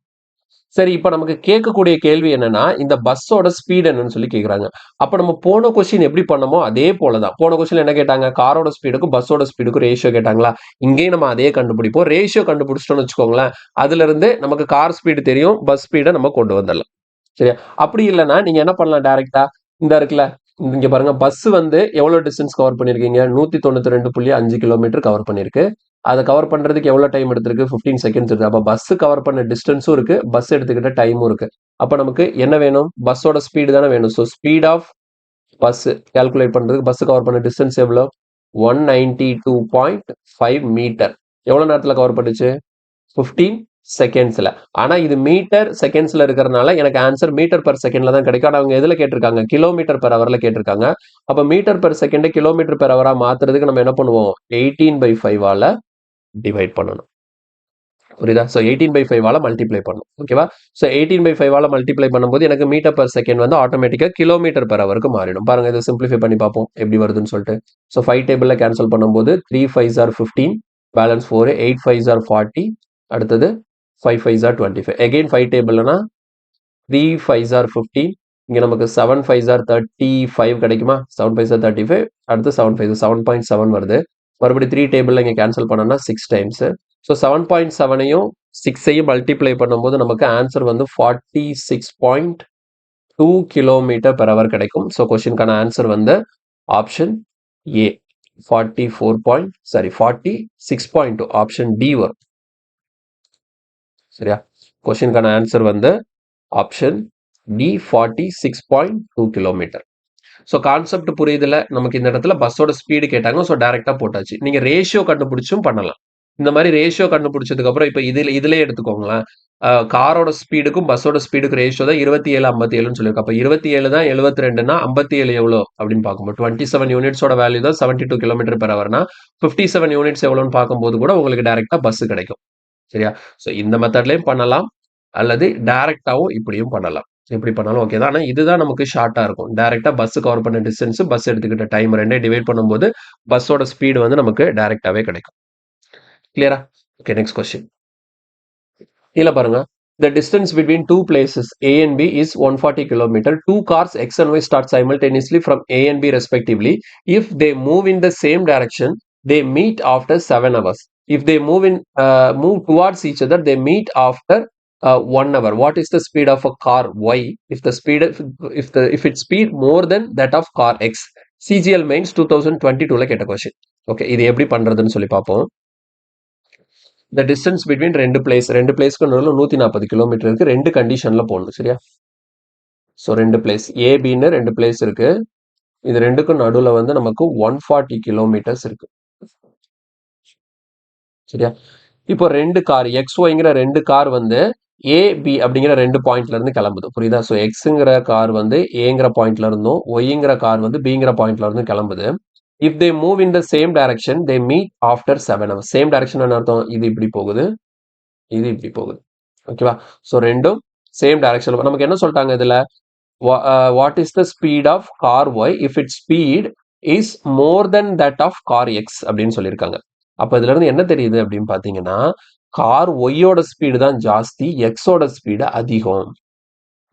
சரி, இப்ப நமக்கு கேட்கக்கூடிய கேள்வி என்னன்னா, இந்த பஸ்ஸோட ஸ்பீட் என்னன்னு சொல்லி கேக்குறாங்க. அப்ப நம்ம போன கொஸ்டின் எப்படி பண்ணமோ அதே போலதான். போன கொஸ்டின் என்ன கேட்டாங்க? காரோட ஸ்பீடுக்கும் பஸ்ஸோட ஸ்பீடுக்கும் ரேஷியோ கேட்டாங்களா? இங்கேயும் நம்ம அதே கண்டுபிடிப்போம். ரேஷியோ கண்டுபிடிச்சிட்டோம்னு வச்சுக்கோங்களேன், அதுல இருந்து நமக்கு கார் ஸ்பீடு தெரியும், பஸ் ஸ்பீடை நம்ம கொண்டு வந்துடலாம். சரியா? அப்படி இல்லைன்னா நீங்க என்ன பண்ணலாம்? டைரக்டா இந்த இருக்குல்ல, இங்க பாருங்க, பஸ் வந்து எவ்வளவு டிஸ்டன்ஸ் கவர் பண்ணிருக்கீங்க? 192.5 கிலோமீட்டர் கவர் பண்ணிருக்கு. அதை கவர் பண்றதுக்கு எவ்வளவு டைம் எடுத்திருக்கு? 15 செகண்ட்ஸ் இருக்கு. அப்ப பஸ் கவர் பண்ண டிஸ்டன்ஸும் இருக்கு, பஸ் எடுத்துக்கிட்ட டைமும் இருக்கு. அப்ப நமக்கு என்ன வேணும்? பஸ்ஸோட ஸ்பீடு தானே வேணும். So speed of bus calculate பண்றதுக்கு பஸ் கவர் பண்ண டிஸ்டன்ஸ் எவ்வளோ? 192.5 மீட்டர். எவ்வளவு நேரத்துல கவர் பண்ணுச்சு? 15 செகண்ட்ஸ்ல. ஆனா இது மீட்டர் செகண்ட்ஸ்ல இருக்கிறதுனால எனக்கு ஆன்சர் மீட்டர் பெர் செகண்ட்ல தான் கிடைக்கும். அவங்க எதுல கேட்டிருக்காங்க? கிலோமீட்டர் பெர் ஹவர்ல கேட்டிருக்காங்க. அப்ப metre per second kilometre per ஹவரா மாத்துறதுக்கு நம்ம என்ன பண்ணுவோம்? 18/5ஆல டிவைட் பண்ணணும். புரியுதா? ஸோ 18/5ஆல மல்டிப்ளை பண்ணணும். ஓகேவா? ஸோ 18/5ஆல மல்டிப்ளை பண்ணும்போது எனக்கு மீட்டர் பெர் செகண்ட் வந்து ஆட்டோமேட்டிக்கா கிலோமீட்டர் பெர் ஹவருக்கு மாறிடும். பாருங்க, இதை சிம்பிளிஃபை பண்ணி பார்ப்போம் எப்படி வருதுன்னு சொல்லிட்டு. ஸோ 5 டேபிள்ல கேன்சல் பண்ணும்போது 3 5s are 15, balance 4, 8 5s are 40, அடுத்தது 5 5s are 25. Again 5 டேபிள்னா 3 5s are 15, இங்க நமக்கு 7 5s are 35 கிடைக்குமா? 7 5s are 35, அடுத்து 7 5s 7.7 வருது. மறுபடியும் 3 டேபிள்ல இங்க கேன்சல் பண்ணோம்னா 6 டைம்ஸ். ஸோ 7.7ஐயும் 6ஐயும் மல்டிப்ளை பண்ணும்போது நமக்கு ஆன்சர் வந்து 46.2 கிலோமீட்டர் பெர் ஹவர் கிடைக்கும். ஸோ கொஸ்டினுக்கான ஆன்சர் வந்து ஆப்ஷன் ஏ. 46.2 ஆப்ஷன் டி வரும். சரியா? கொஸ்டினுக்கான ஆன்சர் வந்து option D 46.2 kilometre. So concept புரியுதுல? நமக்கு இந்த இடத்துல பஸ்ஸோட ஸ்பீடு கேட்டாங்க. ஸோ டைரக்டா போட்டாச்சு. நீங்க ரேஷியோ கண்டுபிடிச்சும் பண்ணலாம். இந்த மாதிரி ரேஷியோ கண்டுபிடிச்சதுக்கு அப்புறம் இப்ப இதுலயே எடுத்துக்கோங்களேன். காரோட ஸ்பீடுக்கும் பஸ்ஸோட ஸ்பீடுக்கு ரேஷியோ தான் 27:57 சொல்லியிருக்கு. அப்ப 27 தான் 72னா 57 எவ்வளோ அப்படின்னு பார்க்கும்போது 27 யூனிட்ஸோட வேல்யூ தான் 72 கிலோமீட்டர் பெர் ஹவர்னா 57 யூனிட்ஸ் எவ்வளோன்னு பார்க்கும்போது கூட உங்களுக்கு டைரக்டா பஸ் கிடைக்கும். சரியா? ஸோ இந்த மெத்தட்லயும் பண்ணலாம், அல்லது டைரக்டாவும் இப்படியும் பண்ணலாம். எப்படி பண்ணாலும் ஓகே தான். ஆனா இதுதான் நமக்கு ஷார்ட்டா இருக்கும். டைரக்டா பஸ் கவர் பண்ண டிஸ்டன்ஸ், பஸ் எடுத்துக்கிட்ட டைம் ரெண்டையும் டிவைட் பண்ணும்போது பஸ்ஸோட ஸ்பீடு வந்து நமக்கு டைரக்டாவே கிடைக்கும். கிளியரா? Okay, next question. கீழ பாருங்க. The distance between two places A and B is 140 km. Two cars X and Y start simultaneously from A and B respectively. If they move in the same direction, they meet after 7 hours. If they move towards each other, they meet after 1 hour. What is the speed of a car Y if its speed more than that of car X? CGL Mains 2022ல கேட்ட question. Okay, இது எப்படி பண்றதுன்னு சொல்லி பார்ப்போம். இந்த distance between ரெண்டு பிளேஸ்க்கு நடுவில் 140 கிலோமீட்டர் இருக்கு. ரெண்டு கண்டிஷன்ல போடணும். சரியா? ஸோ ரெண்டு பிளேஸ் ஏபின்னு ரெண்டு பிளேஸ் இருக்கு. இது ரெண்டுக்கும் நடுவில் வந்து நமக்கு 140 கிலோமீட்டர்ஸ் இருக்கு. சரியா? இப்போ ரெண்டு கார் XYங்கிற ரெண்டு கார் வந்து ஏபி அப்படிங்கிற ரெண்டு பாயிண்ட்ல இருந்து கிளம்புது. புரியுதா? ஸோ எக்ஸுங்கிற கார் வந்து ஏங்கிற பாயிண்ட்ல இருந்தும் ஒய்ங்கிற கார் வந்து பிங்கிற பாயிண்ட்ல இருந்தும் கிளம்புது. If they move in the same direction they meet after 7 hours. Same direction அர்த்தம் இது இப்படி போகுது, இது இப்படி போகுது. ஓகேவா? ஸோ ரெண்டும் சேம் டைரக்ஷன். நமக்கு என்ன சொல்லிட்டாங்க இதுல? What is the speed of car Y if it speed is more than that of car X அப்படின்னு சொல்லியிருக்காங்க. அப்ப இதுல இருந்து என்ன தெரியுது அப்படின்னு பாத்தீங்கன்னா, கார் ஒய்யோட ஸ்பீடு தான் ஜாஸ்தி, எக்ஸோட ஸ்பீடு அதிகம்.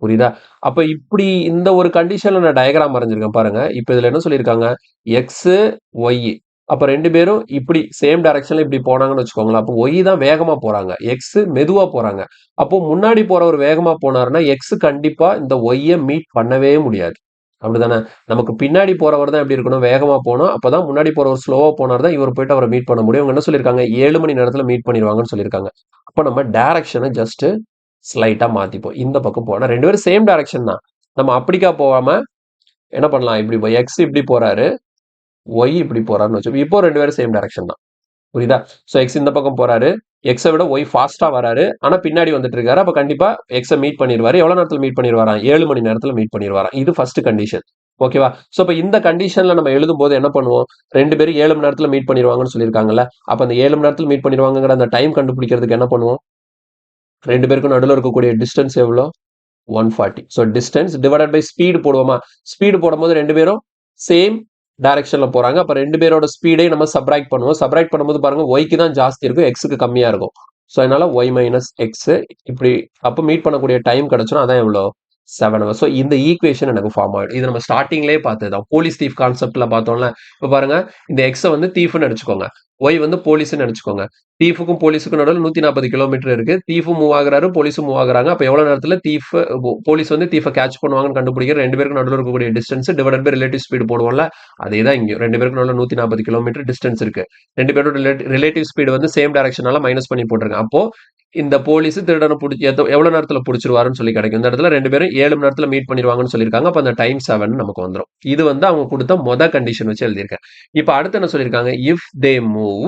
புரியுதா? அப்ப இப்படி இந்த ஒரு கண்டிஷன்ல நான் டயக்ராம் வரைஞ்சிருக்கேன் பாருங்க. இப்ப இதுல என்ன சொல்லியிருக்காங்க? X Y. அப்ப ரெண்டு பேரும் இப்படி சேம் டைரக்ஷன்ல இப்படி போனாங்கன்னு வச்சுக்கோங்களேன். அப்போ ஒய் தான் வேகமா போறாங்க, எக்ஸ் மெதுவா போறாங்க. அப்போ முன்னாடி போறவர் வேகமா போனாருன்னா எக்ஸ் கண்டிப்பா இந்த ஒய்ய மீட் பண்ணவே முடியாது. அப்படிதானே? நமக்கு பின்னாடி போறவர் தான் எப்படி இருக்கணும்? வேகமா போகணும். அப்பதான் முன்னாடி போறவர் ஸ்லோவா போனார் தான் இவர் போயிட்டு அவரை மீட் பண்ண முடியும். அவங்க என்ன சொல்லியிருக்காங்க? 7 மணி நேரத்துல மீட் பண்ணிடுவாங்கன்னு சொல்லியிருக்காங்க. அப்ப நம்ம டைரக்ஷனை ஜஸ்ட் ஸ்லைட்டா மாத்திப்போம். இந்த பக்கம் போனா ரெண்டு பேரும் சேம் டைரக்ஷன் தான். நம்ம அப்படிக்கா போகாம என்ன பண்ணலாம்? இப்படி எக்ஸ் இப்படி போறாரு, ஒய் இப்படி போறாருன்னு வச்சு இப்போ ரெண்டு பேரும் சேம் டைரக்ஷன் தான். புரியுதா? ஸோ எக்ஸ் இந்த பக்கம் போறாரு, எக்ஸை விட ஒய் ஃபாஸ்டா வராரு, ஆனா பின்னாடி வந்துட்டு இருக்காரு. அப்ப கண்டிப்பா எக்ஸை மீட் பண்ணிடுவாரு. எவ்வளவு நேரத்துல மீட் பண்ணிடுவாராம்? 7 மணி நேரத்துல மீட் பண்ணிடுவாராம். இது ஃபர்ஸ்ட் கண்டிஷன். ஓகேவா? ஸோ இப்ப இந்த கண்டிஷன்ல நம்ம எழுதும் போது என்ன பண்ணுவோம்? ரெண்டு பேரும் 7 மணி நேரத்துல மீட் பண்ணிடுவாங்கன்னு சொல்லியிருக்காங்கல்ல. அப்ப அந்த 7 மணி நேரத்துல மீட் பண்ணிடுவாங்கிற அந்த டைம் கண்டுபிடிக்கிறதுக்கு என்ன பண்ணுவோம்? ரெண்டு பேருக்கும் நடுவில் இருக்கக்கூடிய டிஸ்டன்ஸ் எவ்வளோ? 140. So distance divided by speed போடுவோமா? ஸ்பீடு போடும்போது ரெண்டு பேரும் சேம் டைரக்ஷன்ல போறாங்க. அப்ப ரெண்டு பேரோட ஸ்பீடை நம்ம சப்ராக்ட் பண்ணுவோம். சப்ராக்ட் பண்ணும்போது பாருங்க, ஒய்க்கு தான் ஜாஸ்தி இருக்கும், எக்ஸுக்கு கம்மியா இருக்கும். ஸோ அதனால ஒய் மைனஸ் எக்ஸ் இப்படி அப்போ மீட் பண்ணக்கூடிய டைம் கிடைச்சிடும். அதான் எவ்வளோ? 7 hours. ஸோ இந்த ஈக்குவேஷன் எனக்கு ஃபார்ம் ஆகிடும். இது நம்ம ஸ்டார்டிங்லேயே பார்த்ததுதான். போலீஸ் தீஃப் கான்செப்ட்ல பார்த்தோம்ல. இப்போ பாருங்க, இந்த எக்ஸை வந்து தீஃப்னு நினைச்சுக்கோங்க, ஒய் வந்து போலீஸ்னு நினைச்சுக்கோங்க. தீஃபுக்கும் போலீஸுக்கும் நடுவில் 140 கிலோமீட்டர் இருக்கு. தீஃபும் மூவ் ஆகுறாரு, போலீஸும் மூவ் ஆகுறாங்க. அப்ப எவ்வளவு நேரத்துல போலீஸ் வந்து தீஃபை கேட்ச் பண்ணுவாங்கன்னு கண்டுபிடிக்கிற ரெண்டு பேருக்கு நடுவில் இருக்கக்கூடிய distance divided by relative speed போடுவோம்ல. அதே தான் இங்க ரெண்டு பேருக்கு நடுவில் 140 கிலோமீட்டர் டிஸ்டன்ஸ் இருக்கு. ரெண்டு பேரோட ரிலேட்டிவ் ஸ்பீடு வந்து சேம் டைரக்ஷனால மைனஸ் பண்ணி போட்டுருங்க. அப்போ இந்த போலீஸ் திருடனை பிடிச்சி எவ்வளவு நேரத்துல பிடிச்சிருவாருன்னு சொல்லி கிடைக்கும். இந்த இடத்துல ரெண்டு பேரும் 7 மணி நேரத்துல மீட் பண்ணிடுவாங்கன்னு சொல்லியிருக்காங்க. அப்ப அந்த டைம் 7 நமக்கு வந்துடும். இது வந்து அவங்க கொடுத்த கண்டிஷன் வச்சு எழுதியிருக்கேன். இப்ப அடுத்து என்ன சொல்லியிருக்காங்க? If they move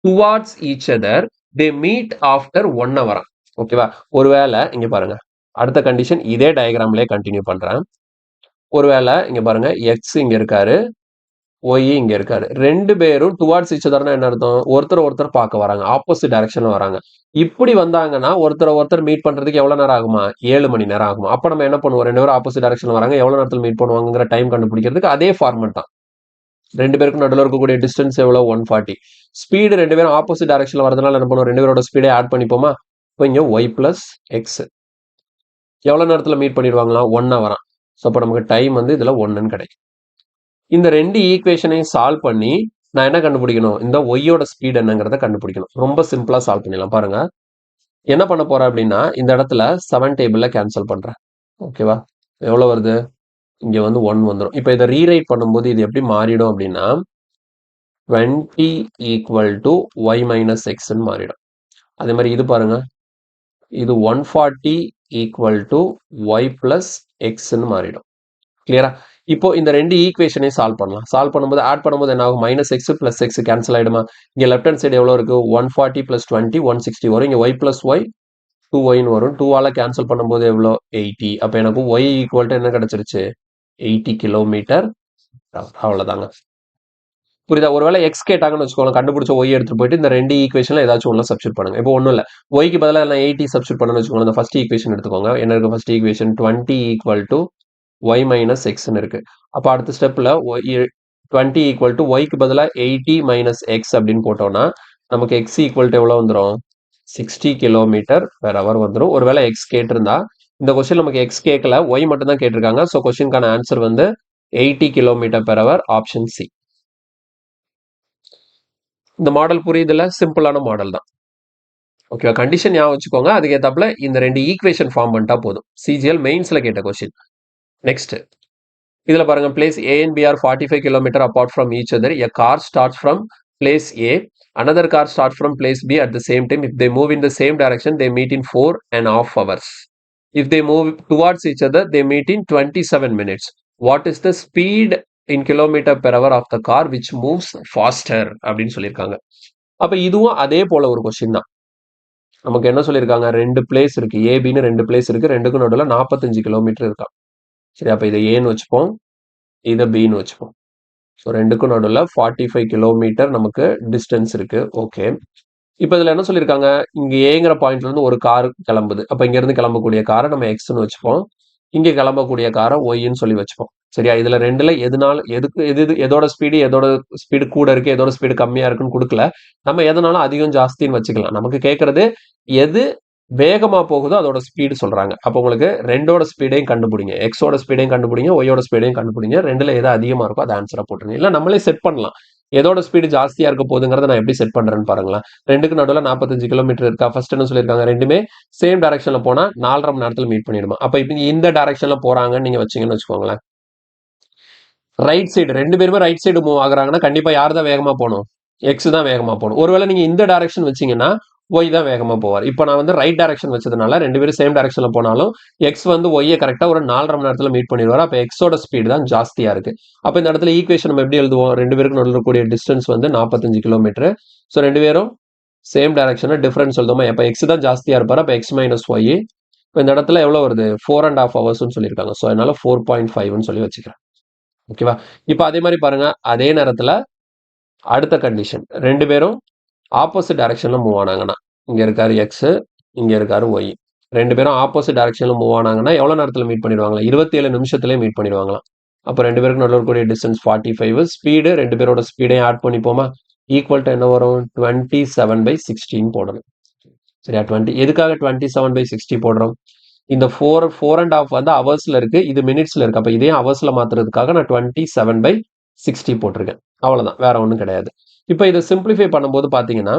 towards each other they meet after 1 hour. ஓகேவா? ஒருவேளை இங்க பாருங்க, அடுத்த கண்டிஷன் இதே டயக்ராம்லயே கண்டினியூ பண்றேன். ஒருவேளை இங்க பாருங்க, எக்ஸ் இங்க இருக்காரு, ஒய் இங்க இருக்காரு. ரெண்டு பேரும் டுவார்ட்ஸ் ஈச் அதர்னா என்ன அர்த்தம்? ஒருத்தர் பார்க்க வராங்க, ஆப்போசிட் டைரக்ஷன்ல வராங்க. இப்படி வந்தாங்கன்னா ஒருத்தர் மீட் பண்றதுக்கு எவ்வளவு நேரம் ஆகுமா? 7 மணி நேரம் ஆகுமா? அப்ப நம்ம என்ன பண்ணுவோம்? ரெண்டு பேரும் ஆப்போசிட் டைரக்ஷன்ல வராங்க, எவ்வளவு நேரத்துல மீட் பண்ணுவாங்கிற டைம் கண்டுபிடிக்கிறதுக்கு அதே ஃபார்மெட் தான். ரெண்டு பேருக்கும் நடுவில் இருக்கக்கூடிய டிஸ்டன்ஸ் எவ்வளவு? 140. ஸ்பீடு ரெண்டு பேரும் ஆப்போசிட் டைரக்ஷன்ல வரதுனால என்ன பண்ணுவோம்? ரெண்டு பேரோட ஸ்பீடை ஆட் பண்ணிப்போமா? இப்போ இங்க ஒய் பிளஸ் எக்ஸ் எவ்வளவு நேரத்துல மீட் பண்ணிடுவாங்களாம்? 1 hour. ஸோ அப்போ நமக்கு டைம் வந்து இதுல 1ன்னு கிடைக்கும். இந்த ரெண்டு ஈக்குவேஷனையும் சால்வ் பண்ணி நான் என்ன கண்டுபிடிக்கணும்? இந்த ஒய்யோட ஸ்பீட் என்னங்கிறத கண்டுபிடிக்கணும். ரொம்ப சிம்பிளா சால்வ் பண்ணிடலாம். பாருங்க, என்ன பண்ண போறேன் அப்படின்னா, இந்த இடத்துல 7 டேபிள்ல கேன்சல் பண்றேன். ஓகேவா? எவ்வளவு வருது? இங்க வந்து 1 வந்துடும். இப்போ இதை ரீரைட் பண்ணும்போது இது எப்படி மாறிடும் அப்படின்னா, 20 ஈக்குவல் டு ஒய் மைனஸ் எக்ஸ்ன்னு மாறிடும். அதே மாதிரி இது பாருங்க, இது 140 ஈக்குவல் டு ஒய் பிளஸ் எக்ஸ்ன்னு மாறிடும். கிளியரா? இப்போ இந்த ரெண்டு ஈக்குவேஷனையும் சால்வ் பண்ணலாம். சால்வ் பண்ணும்போது ஆட் பண்ணும்போது என்ன ஆகும்? Minus X plus X cancel ஆயிடுமா? இங்க லெஃப்ட் ஹேண்ட் சைடு எவ்வளோ இருக்கு? 140 பிளஸ் 20 160 வரும். இங்க ஒய் பிளஸ் ஒய் 2yன்னு வரும். 2ஆல கேன்சல் பண்ணும்போது எவ்வளோ? 80. அப்போ எனக்கு ஒய் ஈக்குவல் டு என்ன கிடைச்சிருச்சு? 80 கிலோமீட்டர். அவ்வளோதாங்க. புரியுதா? ஒருவேளை எக்ஸ் கேட்டாங்கன்னு வச்சுக்கோங்க, கண்டுபிடிச்ச ஒய் எடுத்துட்டு போயிட்டு இந்த ரெண்டு ஈக்குவேஷன்ல ஏதாச்சும் ஒன்று சப்ஸ்டியூட் பண்ணுங்க. இப்போ ஒன்றும் இல்லை, ஒய்க்கு பதிலாக நான் 80 சப்ஸ்டியூட் பண்ணணும்னு வச்சுக்கோங்க. இந்த ஃபர்ஸ்ட் ஈக்குவேஷன் எடுத்துக்கோங்க. என்ன இருக்கு first equation? 20 equal to Y minus எக்ஸ்ன்னு இருக்கு. அப்போ அடுத்த ஸ்டெப்ல 20 ஈக்குவல் டு ஒய்க்கு பதிலாக 80 மைனஸ் எக்ஸ் அப்படின்னு போட்டோம்னா நமக்கு எக்ஸ் ஈக்குவல் டு எவ்வளோ வந்துடும்? 60 கிலோமீட்டர் பெர் ஹவர் வந்துடும். ஒருவேளை எக்ஸ் கேட்டிருந்தா, இந்த கொஸ்டின் நமக்கு எக்ஸ் கேட்கல, ஒய் மட்டும் தான் கேட்டிருக்காங்க. ஸோ கொஸ்டினுக்கான ஆன்சர் வந்து 80 kilometre per hour, option C. இந்த மாடல் புரியுதுல? சிம்பிளான மாடல் தான். ஓகேவா? கண்டிஷன் ஞாபகம் வச்சுக்கோங்க. அதுக்கு ஏத்தாப்புல இந்த ரெண்டு ஈக்குவேஷன் ஃபார்ம் பண்ணிட்டா போதும். சிஜிஎல் மெயின்ஸ்ல கேட்ட கொஸ்டின். நெக்ஸ்ட் இதுல பாருங்க, place A and B are 45 kilometre apart from each other. A car starts from place A, another car starts from place B at the same time. If they move in the same direction, they meet in 4.5 hours. If they move towards each other, they meet in 27 minutes. What is the speed in kilometer per hour of the car which moves faster? அப்படின்னு சொல்லியிருக்காங்க. அப்ப இதுவும் அதே போல ஒரு question தான். நமக்கு என்ன சொல்லியிருக்காங்க? ரெண்டு பிளேஸ் இருக்கு, ஏபின்னு ரெண்டு பிளேஸ் இருக்கு, ரெண்டுக்கும் நடுவில் 45 கிலோமீட்டர் இருக்கா. சரி, அப்ப இதை ஏன்னு வச்சுப்போம், இதை பின்னு வச்சுப்போம். ஸோ ரெண்டுக்கும் நடுவில் 45 கிலோமீட்டர் நமக்கு டிஸ்டன்ஸ் இருக்கு. ஓகே, இப்போ இதில் என்ன சொல்லியிருக்காங்க? இங்கே ஏங்கிற பாயிண்ட்ல இருந்து ஒரு கார் கிளம்புது. அப்போ இங்கேருந்து கிளம்பக்கூடிய காரை நம்ம எக்ஸ்ன்னு வச்சுப்போம், இங்கே கிளம்பக்கூடிய காரை ஒய்ன்னு சொல்லி வச்சுப்போம். சரியா? இதுல ரெண்டுல எதோட ஸ்பீடு கூட இருக்கு, எதோட ஸ்பீடு கம்மியா இருக்குன்னு கொடுக்கல. நம்ம எதனாலும் அதிகம் ஜாஸ்தின்னு வச்சுக்கலாம். நமக்கு கேட்கறது எது வேகமா போகுதோ அதோட ஸ்பீடு சொல்றாங்க. அப்போ உங்களுக்கு ரெண்டோட ஸ்பீடையும் கண்டுபிடிங்க, எக்ஸோட ஸ்பீடையும் கண்டுபிடிங்க, ஒய்யோட ஸ்பீடையும் கண்டுபிடிங்க. ரெண்டுல எது அதிகமா இருக்கோ அதை ஆன்சரா போட்டுருங்க. இல்ல நம்மளே செட் பண்ணலாம். எதோட ஸ்பீடு ஜாஸ்தியா இருக்க போகுதுங்கிறத நான் எப்படி செட் பண்றேன்னு பாருங்களேன். ரெண்டுக்கு நடுவில் 45 கிலோமீட்டர் இருக்கா. ஃபர்ஸ்ட் என்ன சொல்லியிருக்காங்க? ரெண்டுமே சேம் டைரக்ஷன்ல போனா 4.5 மணி நேரத்துல மீட் பண்ணிடுமா. அப்ப இப்ப இந்த டைரக்ஷன்ல போறாங்கன்னு நீங்க வச்சீங்கன்னு வச்சுக்கோங்களேன், ரைட் சைடு ரெண்டு பேருமே ரைட் சைடு மூவ் ஆகுறாங்கன்னா கண்டிப்பா யார் தான் வேகமா போகணும்? எக்ஸ் தான் வேகமா போகணும். ஒருவேளை நீங்க இந்த டைரக்ஷன் வச்சீங்கன்னா ஒய் தான் வேகமா போவார். இப்போ நான் வந்து ரைட் டைரக்ஷன் வச்சதுனால ரெண்டு பேரும் சேம் டைரக்ஷன்ல போனாலும் எக்ஸ் வந்து ஒய்யை கரெக்டா ஒரு 4.5 மணி நேரத்துல மீட் பண்ணிடுவார். அப்ப எக்ஸோட ஸ்பீடு தான் ஜாஸ்தியா இருக்கு. அப்ப இந்த இடத்துல ஈக்குவேஷன் நம்ம எப்படி எழுதுவோம்? ரெண்டு பேருக்கு நடுவில் இருக்கக்கூடிய டிஸ்டன்ஸ் வந்து 45 கிலோமீட்டர். ஸோ ரெண்டு பேரும் சேம் டைரக்ஷன்ல டிஃபரன்ஸ் எழுதுமா? அப்ப எக்ஸ் தான் ஜாஸ்தியா இருப்பாரு. அப்ப எக்ஸ் மைனஸ் ஒய். இப்போ இந்த இடத்துல எவ்வளவு வருது? 4.5 ஹவர்ஸ்னு சொல்லியிருக்காங்க. ஸோ அதனால 4.5ன்னு சொல்லி வச்சுக்கிறேன். ஓகேவா? இப்போ அதே மாதிரி பாருங்க, அதே நேரத்துல அடுத்த கண்டிஷன், ரெண்டு பேரும் ஆப்போசிட் டைரக்ஷன்ல மூவ் ஆனாங்கன்னா, இங்க இருக்காரு எக்ஸ், இங்க இருக்காரு ஒய், ரெண்டு பேரும் ஆப்போசிட் டைரக்ஷன்ல மூவ் ஆனாங்கன்னா எவ்வளவு நேரத்துல மீட் பண்ணிடுவாங்களா? 27 நிமிஷத்துலயே மீட் பண்ணிடுவாங்களாம். அப்போ ரெண்டு பேருக்கு நடுவில் இருக்கக்கூடிய டிஸ்டன்ஸ் 45. ஸ்பீடு ரெண்டு பேரோட ஸ்பீடையும் ஆட் பண்ணிப்போமா? ஈக்குவல் டு என்ன வரும்? 27/16 போடணும். சரியா? 20 எதுக்காக 27/60 போடுறோம்? இந்த 4.5 வந்து ஹவர்ஸ்ல இருக்கு, இது மினிட்ஸ்ல இருக்கு. அப்ப இதே ஹவர்ஸ்ல மாத்துறதுக்காக நான் 27/60 போட்டிருக்கேன். அவ்வளவுதான், வேற ஒன்றும் கிடையாது. இப்போ இதை சிம்பிளிஃபை பண்ணும்போது பாத்தீங்கன்னா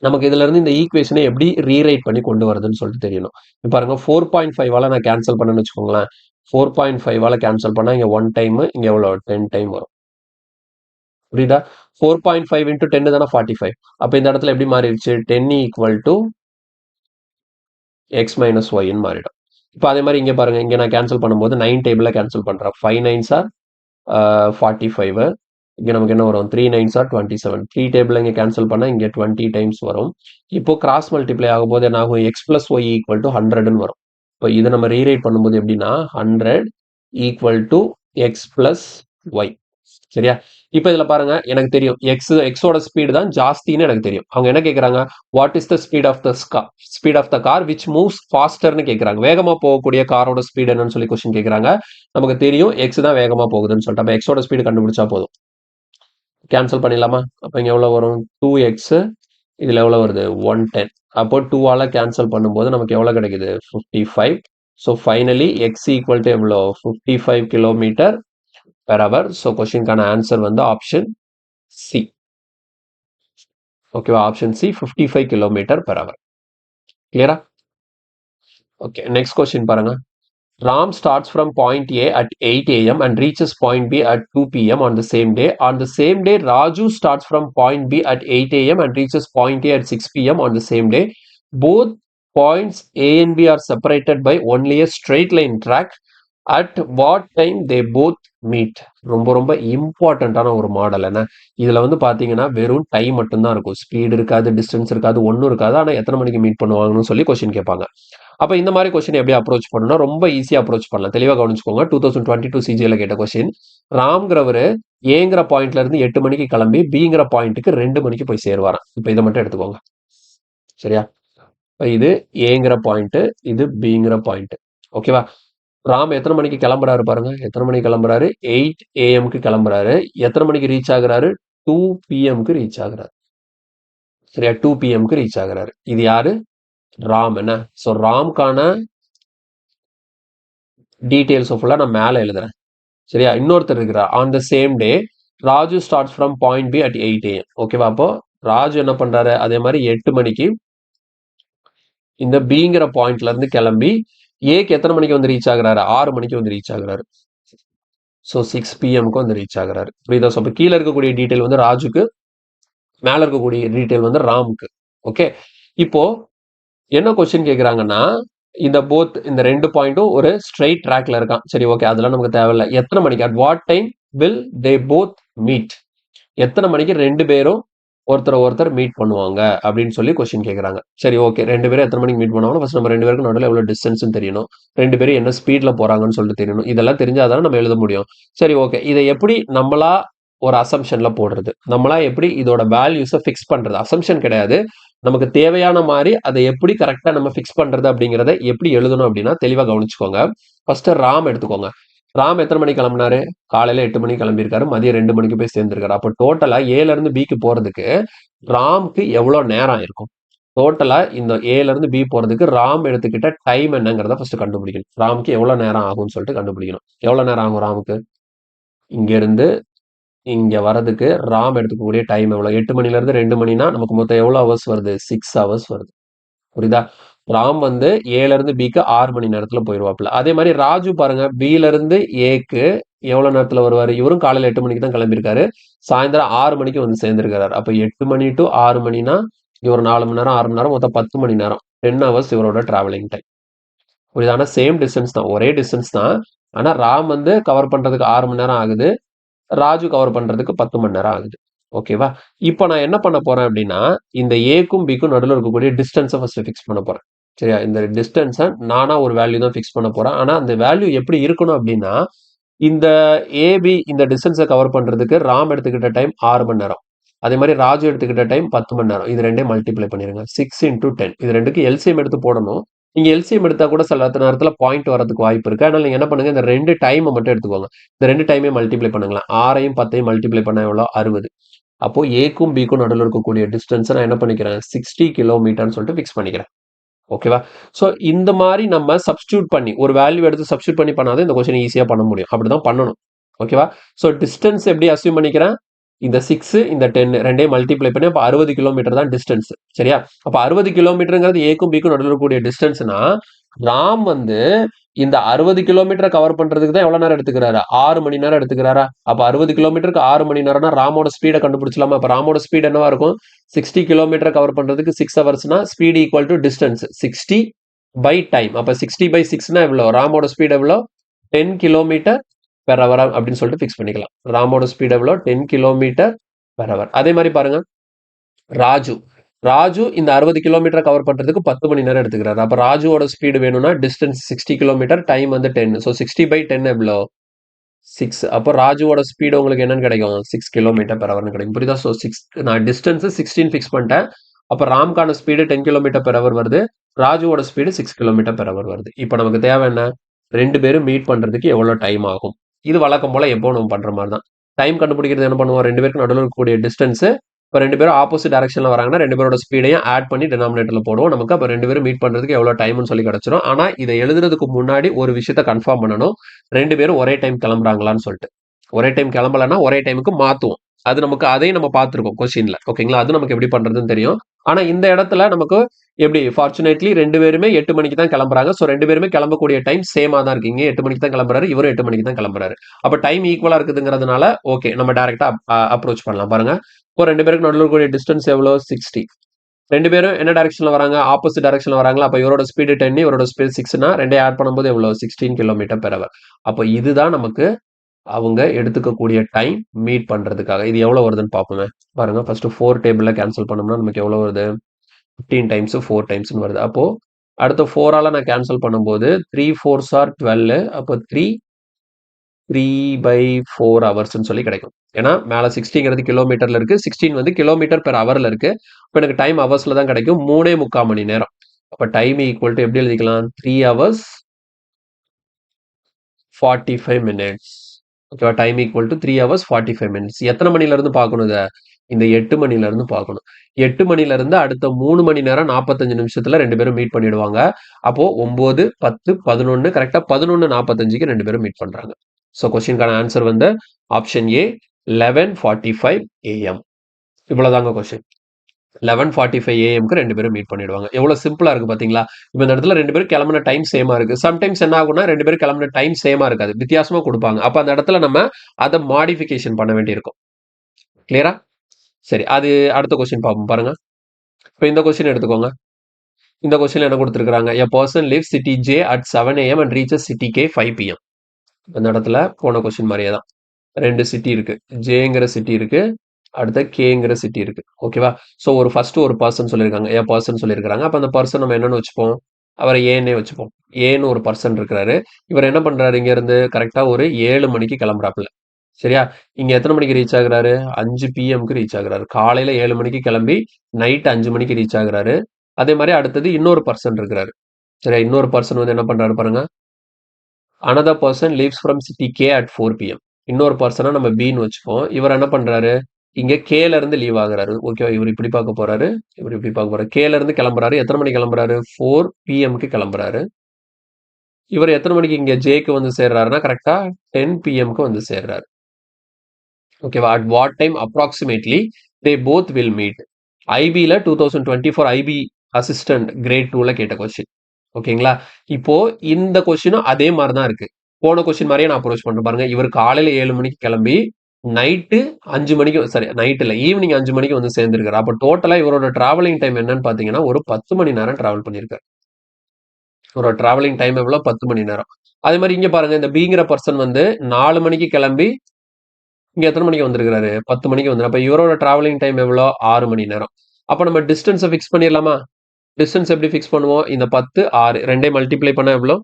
நமக்கு இதுல இருந்து இந்த ஈக்குவேஷனை எப்படி ரீரைட் பண்ணி கொண்டு வருதுன்னு சொல்லிட்டு தெரியணும். இப்போ பாருங்க, 4.5 நான் கேன்சல் பண்ணேன்னு வச்சுக்கோங்களேன். 4.5 கேன்சல் பண்ணா இங்க 1 டைம், இங்க எவ்வளவு? 10 டைம் வரும். புரியுதா? 4.5 into 10 தானே 45. அப்ப இந்த இடத்துல எப்படி மாறிடுச்சு? 10 ஈக்குவல் டு எக்ஸ் மைனஸ் ஒய்ன்னு மாறிடும். இப்போ அதே மாதிரி இங்க பாருங்க, இங்க நான் கேன்சல் பண்ணும்போது 9 டேபிள்ல கேன்சல் பண்றேன். 5 9s are 45. இங்க நமக்கு என்ன வரும்? 3 9s are 27. 3 டேபிள் இங்க கேன்சல் பண்ணா இங்க 20 டைம்ஸ் வரும். இப்போ கிராஸ் மல்டிப்ளை ஆகும்போது என்ன ஆகும்? X plus Y equal to 100ன்னு வரும். இப்போ இதை நம்ம ரீரைட் பண்ணும்போது எப்படின்னா 100 equal to X plus Y. சரியா? இப்போ இதுல பாருங்க, எனக்கு தெரியும் எக்ஸோட ஸ்பீடு தான் ஜாஸ்தின்னு எனக்கு தெரியும். அவங்க என்ன கேட்கறாங்க? What is the speed of the car which moves ஃபாஸ்டர்னு கேட்கறாங்க. வேகமா போகக்கூடிய காரோட ஸ்பீடு என்னன்னு சொல்லி கொஸ்டின் கேட்கறாங்க. நமக்கு தெரியும் எக்ஸ் தான் வேகமா போகுதுன்னு சொல்லிட்டு, அப்ப எக்ஸோட ஸ்பீடு கண்டுபிடிச்சா போதும். கேன்சல் பண்ணிடலாமா? அப்ப இங்க எவ்வளவு வரும்? 2x. இதுல எவ்வளவு வருது? 110. அப்போ 2ஆல கேன்சல் பண்ணும்போது நமக்கு எவ்வளவு கிடைக்குது? 55. So finally X equal to எவ்வளோ? 55 கிலோமீட்டர் per hour. ஸோ கொஸ்டின்கான ஆன்சர் வந்து ஆப்ஷன் சி. ஓகேவா? Option C 55 kilometre per hour. கிளியரா? ஓகே, நெக்ஸ்ட் கொஸ்டின் பாருங்க. Ram starts from point A at 8 a.m. and reaches point B at 2 p.m. on the same day. On the same day, Raju starts from point B at 8 a.m. and reaches point A at 6 p.m. on the same day. Both points A and B are separated by only a straight line track. At what time they both meet? ரொம்ப ரொம்ப இம்பார்ட்டண்ட்டான ஒரு model. என்ன இதுல வந்து பாத்தீங்கன்னா வெறும் time மட்டும்தான் இருக்கும். ஸ்பீடு இருக்காது, டிஸ்டன்ஸ் இருக்காது, ஒன்றும் இருக்காது. ஆனா எத்தனை மணிக்கு மீட் பண்ணுவாங்கன்னு சொல்லி கொஸ்டின் கேட்பாங்க. அப்ப இந்த மாதிரி கொஸ்டின் எப்படி அப்ரோச் பண்ணணும்னா ரொம்ப ஈஸியா அப்ரோச் பண்ணலாம். தெளிவா கவனிச்சுக்கோங்க. 2022 சிஜிஎல கேட்ட கொஸ்டின். ராம்ங்கிறவரு ஏங்கிற பாயிண்ட்ல இருந்து 8 மணிக்கு கிளம்பி பிங்கிற பாயிண்ட்டுக்கு 2 மணிக்கு போய் சேருவாராம். இப்ப இதை மட்டும் எடுத்துக்கோங்க. சரியா? இது ஏங்கிற பாயிண்ட், இது பிங்கிற பாயிண்ட். ஓகேவா? ராம் எத்தனை மணிக்கு கிளம்புறாரு பாருங்க. எத்தனை மணிக்கு கிளம்புறாரு? 8 ஏஎம்க்கு கிளம்புறாரு. எத்தனை மணிக்கு ரீச் ஆகுறாரு? 2 பிஎம்க்கு ரீச் ஆகுறாரு. சரியா? 2 பிஎம்க்கு ரீச் ஆகுறாரு. இது யாரு? ராம். என்ன ஸோ ராம்கான டீடைல்ஸ் ஃபுல்லா நான் மேல எழுதுறேன். சரியா? இன்னொருத்தர் இருக்கிறார். On the same day Raju starts from point B at 8 AM. ஓகேவா? அப்போ ராஜு என்ன பண்றாரு? அதே மாதிரி 8 மணிக்கு இந்த பிங்கிற பாயிண்ட்ல இருந்து கிளம்பி ஏக்கு எத்தனை மணிக்கு வந்து ரீச் ஆகுறாரு? 6 மணிக்கு வந்து ரீச் ஆகுறாரு. ஸோ 6 பிஎம்க்கு வந்து ரீச் ஆகுறாரு. புரியுதா? ஸோ இப்போ கீழே இருக்கக்கூடிய டீடைல் வந்து ராஜுக்கு, மேல இருக்கக்கூடிய டீடைல் வந்து ராமுக்கு. ஓகே, இப்போ என்ன கொஸ்டின் கேட்குறாங்கன்னா, இந்த 2 பாயிண்ட்டும் ஒரு ஸ்ட்ரைட் ட்ராக்ல இருக்கான். சரி, ஓகே, அதெல்லாம் நமக்கு தேவையில்ல. எத்தனை மணிக்கு, at what time will they both meet? எத்தனை மணிக்கு 2 பேரும் ஒருத்தர் மீட் பண்ணுவாங்க அப்படின்னு சொல்லி கொஸ்டின் கேட்குறாங்க. சரி, ஓகே, 2 பேரும் எத்தனை மணிக்கு மீட் பண்ணுவாங்க? ஃபர்ஸ்ட் நம்ம 2 பேருக்கு நடுவில் எவ்வளோ டிஸ்டன்ஸ் தெரியணும், 2 பேரும் என்ன ஸ்பீட்ல போறாங்கன்னு சொல்லிட்டு தெரியணும். இதெல்லாம் தெரிஞ்சாதானே நம்ம எழுத முடியும். சரி, ஓகே, இதை எப்படி நம்மளா ஒரு அசம்ஷன்ல போடுறது, நம்மளா எப்படி இதோட வேல்யூஸை ஃபிக்ஸ் பண்றது? அசம்ஷன் கிடையாது, நமக்கு தேவையான மாதிரி அதை எப்படி கரெக்டா நம்ம ஃபிக்ஸ் பண்றது அப்படிங்கிறத எப்படி எழுதணும் அப்படின்னா தெளிவா கவனிச்சுக்கோங்க. ஃபர்ஸ்ட் ராம் எடுத்துக்கோங்க. ராம் எத்தனை மணிக்கு கிளம்புனாரு? காலையில 8 மணிக்கு கிளம்பியிருக்காரு, மதியம் 2 மணிக்கு போய் சேர்ந்திருக்காரு. அப்போ டோட்டலா ஏல இருந்து பிக்கு போறதுக்கு ராம்க்கு எவ்வளவு நேரம் இருக்கும்? டோட்டலா இந்த ஏல இருந்து பி போறதுக்கு ராம் எடுத்துக்கிட்ட டைம் என்னங்கிறத ஃபர்ஸ்ட் கண்டுபிடிக்கணும். ராம்க்கு எவ்வளவு நேரம் ஆகும்னு சொல்லிட்டு கண்டுபிடிக்கணும். எவ்வளவு நேரம் ஆகும் ராமுக்கு இங்க இருந்து இங்க வரதுக்கு? ராம் எடுத்துக்கக்கூடிய டைம் எவ்வளவு? 8 மணில இருந்து 2 மணினா நமக்கு மொத்தம் எவ்வளவு ஹவர்ஸ் வருது? 6 ஹவர்ஸ் வருது. புரியுதா? ராம் வந்து ஏல இருந்து பிக்கு 6 மணி நேரத்துல போயிருவாப்ல. அதே மாதிரி ராஜு பாருங்க, பில இருந்து ஏக்கு எவ்வளவு நேரத்துல வருவாரு? இவரும் காலையில 8 மணிக்கு தான் கிளம்பியிருக்காரு, சாயந்தரம் 6 மணிக்கு வந்து சேர்ந்திருக்காரு. அப்ப 8 மணி டு 6 மணினா இவர் 4 மணி நேரம், 6 மணி நேரம், மொத்தம் 10 மணி நேரம், 10 ஹவர்ஸ் இவரோட டிராவலிங் டைம். புரியுதா? ஆனா சேம் டிஸ்டன்ஸ் தான், ஒரே டிஸ்டன்ஸ் தான். ஆனா ராம் வந்து கவர் பண்றதுக்கு 6 மணி நேரம் ஆகுது, ராஜு கவர் பண்றதுக்கு 10 மணி நேரம் ஆகுது. ஓகேவா? இப்போ நான் என்ன பண்ண போறேன் அப்படின்னா, இந்த ஏக்கும் பிக்கும் நடுவில் இருக்கக்கூடிய டிஸ்டன்ஸை ஃபர்ஸ்ட் ஃபிக்ஸ் பண்ண போறேன். சரியா? இந்த டிஸ்டன்ஸை நானா ஒரு வேல்யூ தான் ஃபிக்ஸ் பண்ண போறேன். ஆனா அந்த வேல்யூ எப்படி இருக்கணும் அப்படின்னா, இந்த ஏபி இந்த டிஸ்டன்ஸை கவர் பண்றதுக்கு ராம் எடுத்துக்கிட்ட டைம் 6 மணி நேரம், அதே மாதிரி ராஜு எடுத்துக்கிட்ட டைம் 10 மணி நேரம். இது ரெண்டையும் மல்டிப்ளை பண்ணிருங்க. 6 into 10. இது ரெண்டுக்கு எல்சிஎம் எடுத்து போடணும். நீங்க எல்சிஎம் எடுத்தா கூட சில நேரத்துல பாயிண்ட் வரதுக்கு வாய்ப்பு இருக்கு. அதனால நீங்க என்ன பண்ணுங்க, இந்த 2 டைமை மட்டும் எடுத்துக்கோங்க. இந்த 2 டைமே மல்டிப்ளை பண்ணுங்களேன். 6ஐயும் 10ஐயும் மல்டிப்ளை பண்ண எவ்வளோ? 60. அப்போ ஏக்கும் பிக்கும் நடுவில் இருக்கக்கூடிய டிஸ்டன்ஸ் நான் என்ன பண்ணிக்கிறேன்? 60 கிலோமீட்டர்னு சொல்லிட்டு ஃபிக்ஸ் பண்ணிக்கிறேன். ஓகேவா? ஸோ இந்த மாதிரி நம்ம சப்ஸ்டியூட் பண்ணி ஒரு வேல்யூ எடுத்து சப்ஸ்டியூட் பண்ணி பண்ணாதான் இந்த கொஸ்டின் ஈஸியா பண்ண முடியும். அப்படிதான் பண்ணணும். ஓகேவா? ஸோ டிஸ்டன்ஸ் எப்படி அசியூம் பண்ணிக்கிறேன்? இந்த 6 இந்த 10 ரெண்டையும் மல்டிப்ளை பண்ணி அப்போ 60 கிலோமீட்டர் தான் டிஸ்டன்ஸ். சரியா? அப்ப 60 கிலோமீட்டருங்கிறது ஏக்கும் பிக்கும் நடுவில் இருக்கக்கூடிய டிஸ்டன்ஸ்னா, ராம் வந்து இந்த 60 கிலோமீட்டரை கவர் பண்றதுக்கு தான் எவ்வளவு நேரம் எடுத்துக்கிறாரு? 6 மணி நேரம் எடுத்துக்கிறாரா? அப்ப 60 கிலோமீட்டருக்கு 6 மணி நேரம்னா ராமோட ஸ்பீடை கண்டுபிடிச்சலாமா? அப்ப ராமோட ஸ்பீட் என்னவா இருக்கும்? 60 கிலோமீட்டர் கவர் பண்றதுக்கு 6 ஹவர்ஸ்னா speed equal to distance 60 by time. அப்ப 60 பை 6னா எவ்வளவு? ராமோட ஸ்பீட் எவ்வளவு? 10 கிலோமீட்டர் பெர் ஹவர் அப்படின்னு சொல்லிட்டு ஃபிக்ஸ் பண்ணிக்கலாம். ராமோட ஸ்பீட் எவ்வளவு? 10 கிலோமீட்டர் பெர் ஹவர். அதே மாதிரி பாருங்க, ராஜு இந்த 60 கிலோமீட்டர் கவர் பண்றதுக்கு 10 மணி நேரம் எடுத்துக்கிறாரு. அப்ப ராஜுவோட ஸ்பீடு வேணும்னா டிஸ்டன்ஸ் 60 கிலோமீட்டர், டைம் வந்து 10. ஸோ 60 பை 10 எவ்வளோ? 6. அப்போ ராஜுவோட ஸ்பீடு உங்களுக்கு என்னன்னு கிடைக்கும்? 6 கிலோமீட்டர் பெர் ஹவர்னு கிடைக்கும். புரியுதா? ஸோ 6 நான் டிஸ்டன்ஸ் 16 ஃபிக்ஸ் பண்ணிட்டேன். அப்போ ராம்கான ஸ்பீடு 10 கிலோமீட்டர் பெர் ஹவர் வருது, ராஜுவோட ஸ்பீடு 6 கிலோமீட்டர் பெர் ஹவர் வருது. இப்போ நமக்கு தேவை என்ன? 2 பேரும் மீட் பண்றதுக்கு எவ்வளவு டைம் ஆகும்? இது வழக்கம் போல எப்போ நம்ம பண்ற மாதிரி தான். டைம் கண்டுபிடிக்கிறது என்ன பண்ணுவோம்? 2 பேருக்கு நடுவில் இருக்கக்கூடிய டிஸ்டன்ஸ், இப்போ 2 பேரும் ஆப்போசிட் டைரக்ஷன்ல வராங்கன்னா 2 பேரோட ஸ்பீடையும் ஆட் பண்ணி டினாமினேட்டர்ல போடுவோம். நமக்கு அப்போ 2 பேரும் மீட் பண்றதுக்கு எவ்வளவு டைம்னு சொல்லி கிடைச்சிடும். ஆனா இதை எழுதுறதுக்கு முன்னாடி ஒரு விஷயத்த கன்ஃபார்ம் பண்ணணும், 2 பேரும் ஒரே டைம் கிளம்புறாங்களான்னு சொல்லிட்டு. ஒரே டைம் கிளம்பலன்னா ஒரே டைமுக்கு மாத்துவோம். அது நமக்கு அதையும் நம்ம பார்த்துருக்கோம் கொஸ்டின்ல. ஓகேங்களா? அது நமக்கு எப்படி பண்றதுன்னு தெரியும். ஆனா இந்த இடத்துல நமக்கு எப்படி ஃபார்ச்சுனேட்லி 2 பேருமே 8 மணிக்கு தான் கிளம்புறாங்க. ஸோ 2 பேருமே கிளம்பக்கூடிய டைம் சேமா தான் இருக்கு. இங்க 8 மணிக்கு தான் கிளம்புறாரு, இவரும் 8 மணிக்கு தான் கிளம்புறாரு. அப்ப டைம் ஈக்குவலா இருக்குதுங்கிறதுனால ஓகே நம்ம டைரக்டா அப்ரோச் பண்ணலாம் பாருங்க. இப்போ 2 பேருக்கு நடுவுல இருக்கக்கூடிய டிஸ்டன்ஸ் எவ்வளோ 60. 2 பேரும் என்ன டைரக்ஷன்ல வராங்க, ஆப்போசிட் டைரக்ஷன்ல வராங்களா. அப்ப இவரோட ஸ்பீடு 10, இவரோட ஸ்பீடு 6னா 2 ஆட் பண்ணும்போது எவ்வளோ 16 கிலோமீட்டர் பெர் ஹவர். அப்போ இதுதான் நமக்கு அவங்க எடுத்துக்கக்கூடிய டைம் மீட் பண்றதுக்காக. இது எவ்வளவு வருதுன்னு பார்ப்போமே. பாருங்க ஃபர்ஸ்ட் 4 டேபிள்ல கேன்சல் பண்ணோம்னா நமக்கு எவ்வளவு வருது, 15 டைம்ஸ் 4 டைம்ஸ்னு வருது. அப்போ அடுத்த 4ஆல நான் கேன்சல் பண்ணும்போது 3 4s are 12. அப்போ 3/4 ஹவர்ஸ்ன்னு சொல்லி கிடைக்கும். ஏன்னா மேல 60ங்கிறது கிலோமீட்டர்ல இருக்கு, 16 வந்து கிலோமீட்டர் பெர் ஹவர்ல இருக்கு. இப்போ எனக்கு டைம் ஹவர்ஸ்ல தான் கிடைக்கும், 3.75 மணி நேரம். அப்ப டைம் ஈக்குவல் டு எப்படி எழுதிக்கலாம், 3 hours 45 minutes. ஓகேவா, time equal to 3 hours 45 minutes. எத்தனை மணில இருந்து பார்க்கணும் இதை, இந்த 8 மணில இருந்து பார்க்கணும். 8 மணில இருந்து அடுத்த 3 மணி நேரம் 45 நிமிஷத்துல 2 பேரும் மீட் பண்ணிடுவாங்க. அப்போ 9 10 11 கரெக்டா 11:45க்கு 2 பேரும் மீட் பண்றாங்க. ஸோ கொஸ்டினுக்கான ஆன்சர் வந்து ஆப்ஷன் ஏ 11:45 AM. இவ்வளவுதாங்க கொஸ்டின். 11:45 AM-க்கு 2 பேரும் மீட் பண்ணிடுவாங்க. எவ்வளவு சிம்பிளா இருக்கு பாத்தீங்களா. இப்ப இந்த இடத்துல 2 பேரும் கிளம்பின டைம் சேமா இருக்கு. சம்டைம்ஸ் என்ன ஆகும்னா 2 பேரும் கிளம்பின டைம் சேமா இருக்காது, வித்தியாசமா கொடுப்பாங்க. அப்ப அந்த இடத்துல நம்ம அதை மாடிஃபிகேஷன் பண்ண வேண்டியிருக்கும். கிளியரா? சரி, அது அடுத்த கொஸ்டின் பார்ப்போம் பாருங்க. இப்போ இந்த கொஸ்டின் எடுத்துக்கோங்க. இந்த கொஸ்டின் என்ன கொடுத்துருக்காங்க, a person leaves city J at 7 AM and reaches city K 5 PM. இந்த இடத்துல போன கொஸ்டின் மாதிரியே தான். 2 சிட்டி இருக்கு, ஜேங்கிற சிட்டி இருக்கு, அடுத்த கேங்கிற சிட்டி இருக்கு. ஓகேவா. ஸோ ஒரு ஃபர்ஸ்ட் ஒரு பர்சன் சொல்லியிருக்காங்க, ஏ பர்சன் சொல்லியிருக்காங்க. அப்போ அந்த பர்சன் நம்ம என்னன்னு வச்சுப்போம், அவரை ஏன்னே வச்சுப்போம். ஏன்னு ஒரு பர்சன் இருக்கிறாரு. இவர் என்ன பண்றாரு, இங்க இருந்து கரெக்டா ஒரு 7 மணிக்கு கிளம்புறாப்புல. சரியா. இங்க எத்தனை மணிக்கு ரீச் ஆகுறாரு, 5 PM-க்கு ரீச் ஆகுறாரு. காலையில 7 மணிக்கு கிளம்பி நைட் 5 மணிக்கு ரீச் ஆகுறாரு. அதே மாதிரி அடுத்தது இன்னொரு பர்சன் இருக்கிறாரு. சரியா, இன்னொரு பர்சன் வந்து என்ன பண்றாரு பாருங்க, another person leaves from city K at 4 PM. இன்னொரு பர்சனை நம்ம பின்னு வச்சுப்போம். இவர் என்ன பண்றாரு, இங்க கேல இருந்து லீவ் ஆகுறாரு. ஓகேவா, இவர் இப்படி பார்க்க போறாரு, இவர் இப்படி பார்க்க போறாரு. கேல இருந்து கிளம்புறாரு. எத்தனை மணிக்கு கிளம்புறாரு, 4 PM-க்கு கிளம்புறாரு. இவர் எத்தனை மணிக்கு இங்க ஜேக்கு வந்து சேர்றாருன்னா கரெக்டா 10 PM-க்கு வந்து சேர்றாரு. ஓகேவா. At what time approximately they both will meet. ஐபியில் 2024 ஐபி அசிஸ்டன்ட் கிரேட் 2ல கேட்ட கொஸ்டின். ஓகேங்களா. இப்போ இந்த கொஸ்டினும் அதே மாதிரி தான் இருக்கு. போன கொஸ்டின் மாதிரியே நான் அப்ரோச் பண்றேன் பாருங்க. இவர் காலையில 7 மணிக்கு கிளம்பி நைட்டு 5 மணிக்கு, சாரி நைட் இல்ல, ஈவினிங் 5 மணிக்கு வந்து சேர்ந்திருக்காரு. அப்போ டோட்டலா இவரோட டிராவலிங் டைம் என்னன்னு பாத்தீங்கன்னா ஒரு 10 மணி நேரம் டிராவல் பண்ணியிருக்காரு. இவரோட டிராவலிங் டைம் எவ்வளவு, 10 மணி நேரம். அதே மாதிரி இங்க பாருங்க, இந்த பிங்கிற பர்சன் வந்து 4 மணிக்கு கிளம்பி இங்க எத்தனை மணிக்கு வந்திருக்காரு, 10 மணிக்கு வந்து. அப்ப இவரோட டிராவலிங் டைம் எவ்வளோ, 6 மணி நேரம். அப்ப நம்ம டிஸ்டன்ஸை ஃபிக்ஸ் பண்ணிடலாமா. டிஸ்டன்ஸ் எப்படி ஃபிக்ஸ் பண்ணுவோம், இந்த 10 6 ரெண்டே மல்டிப்ளை பண்ணா எவ்வளோ,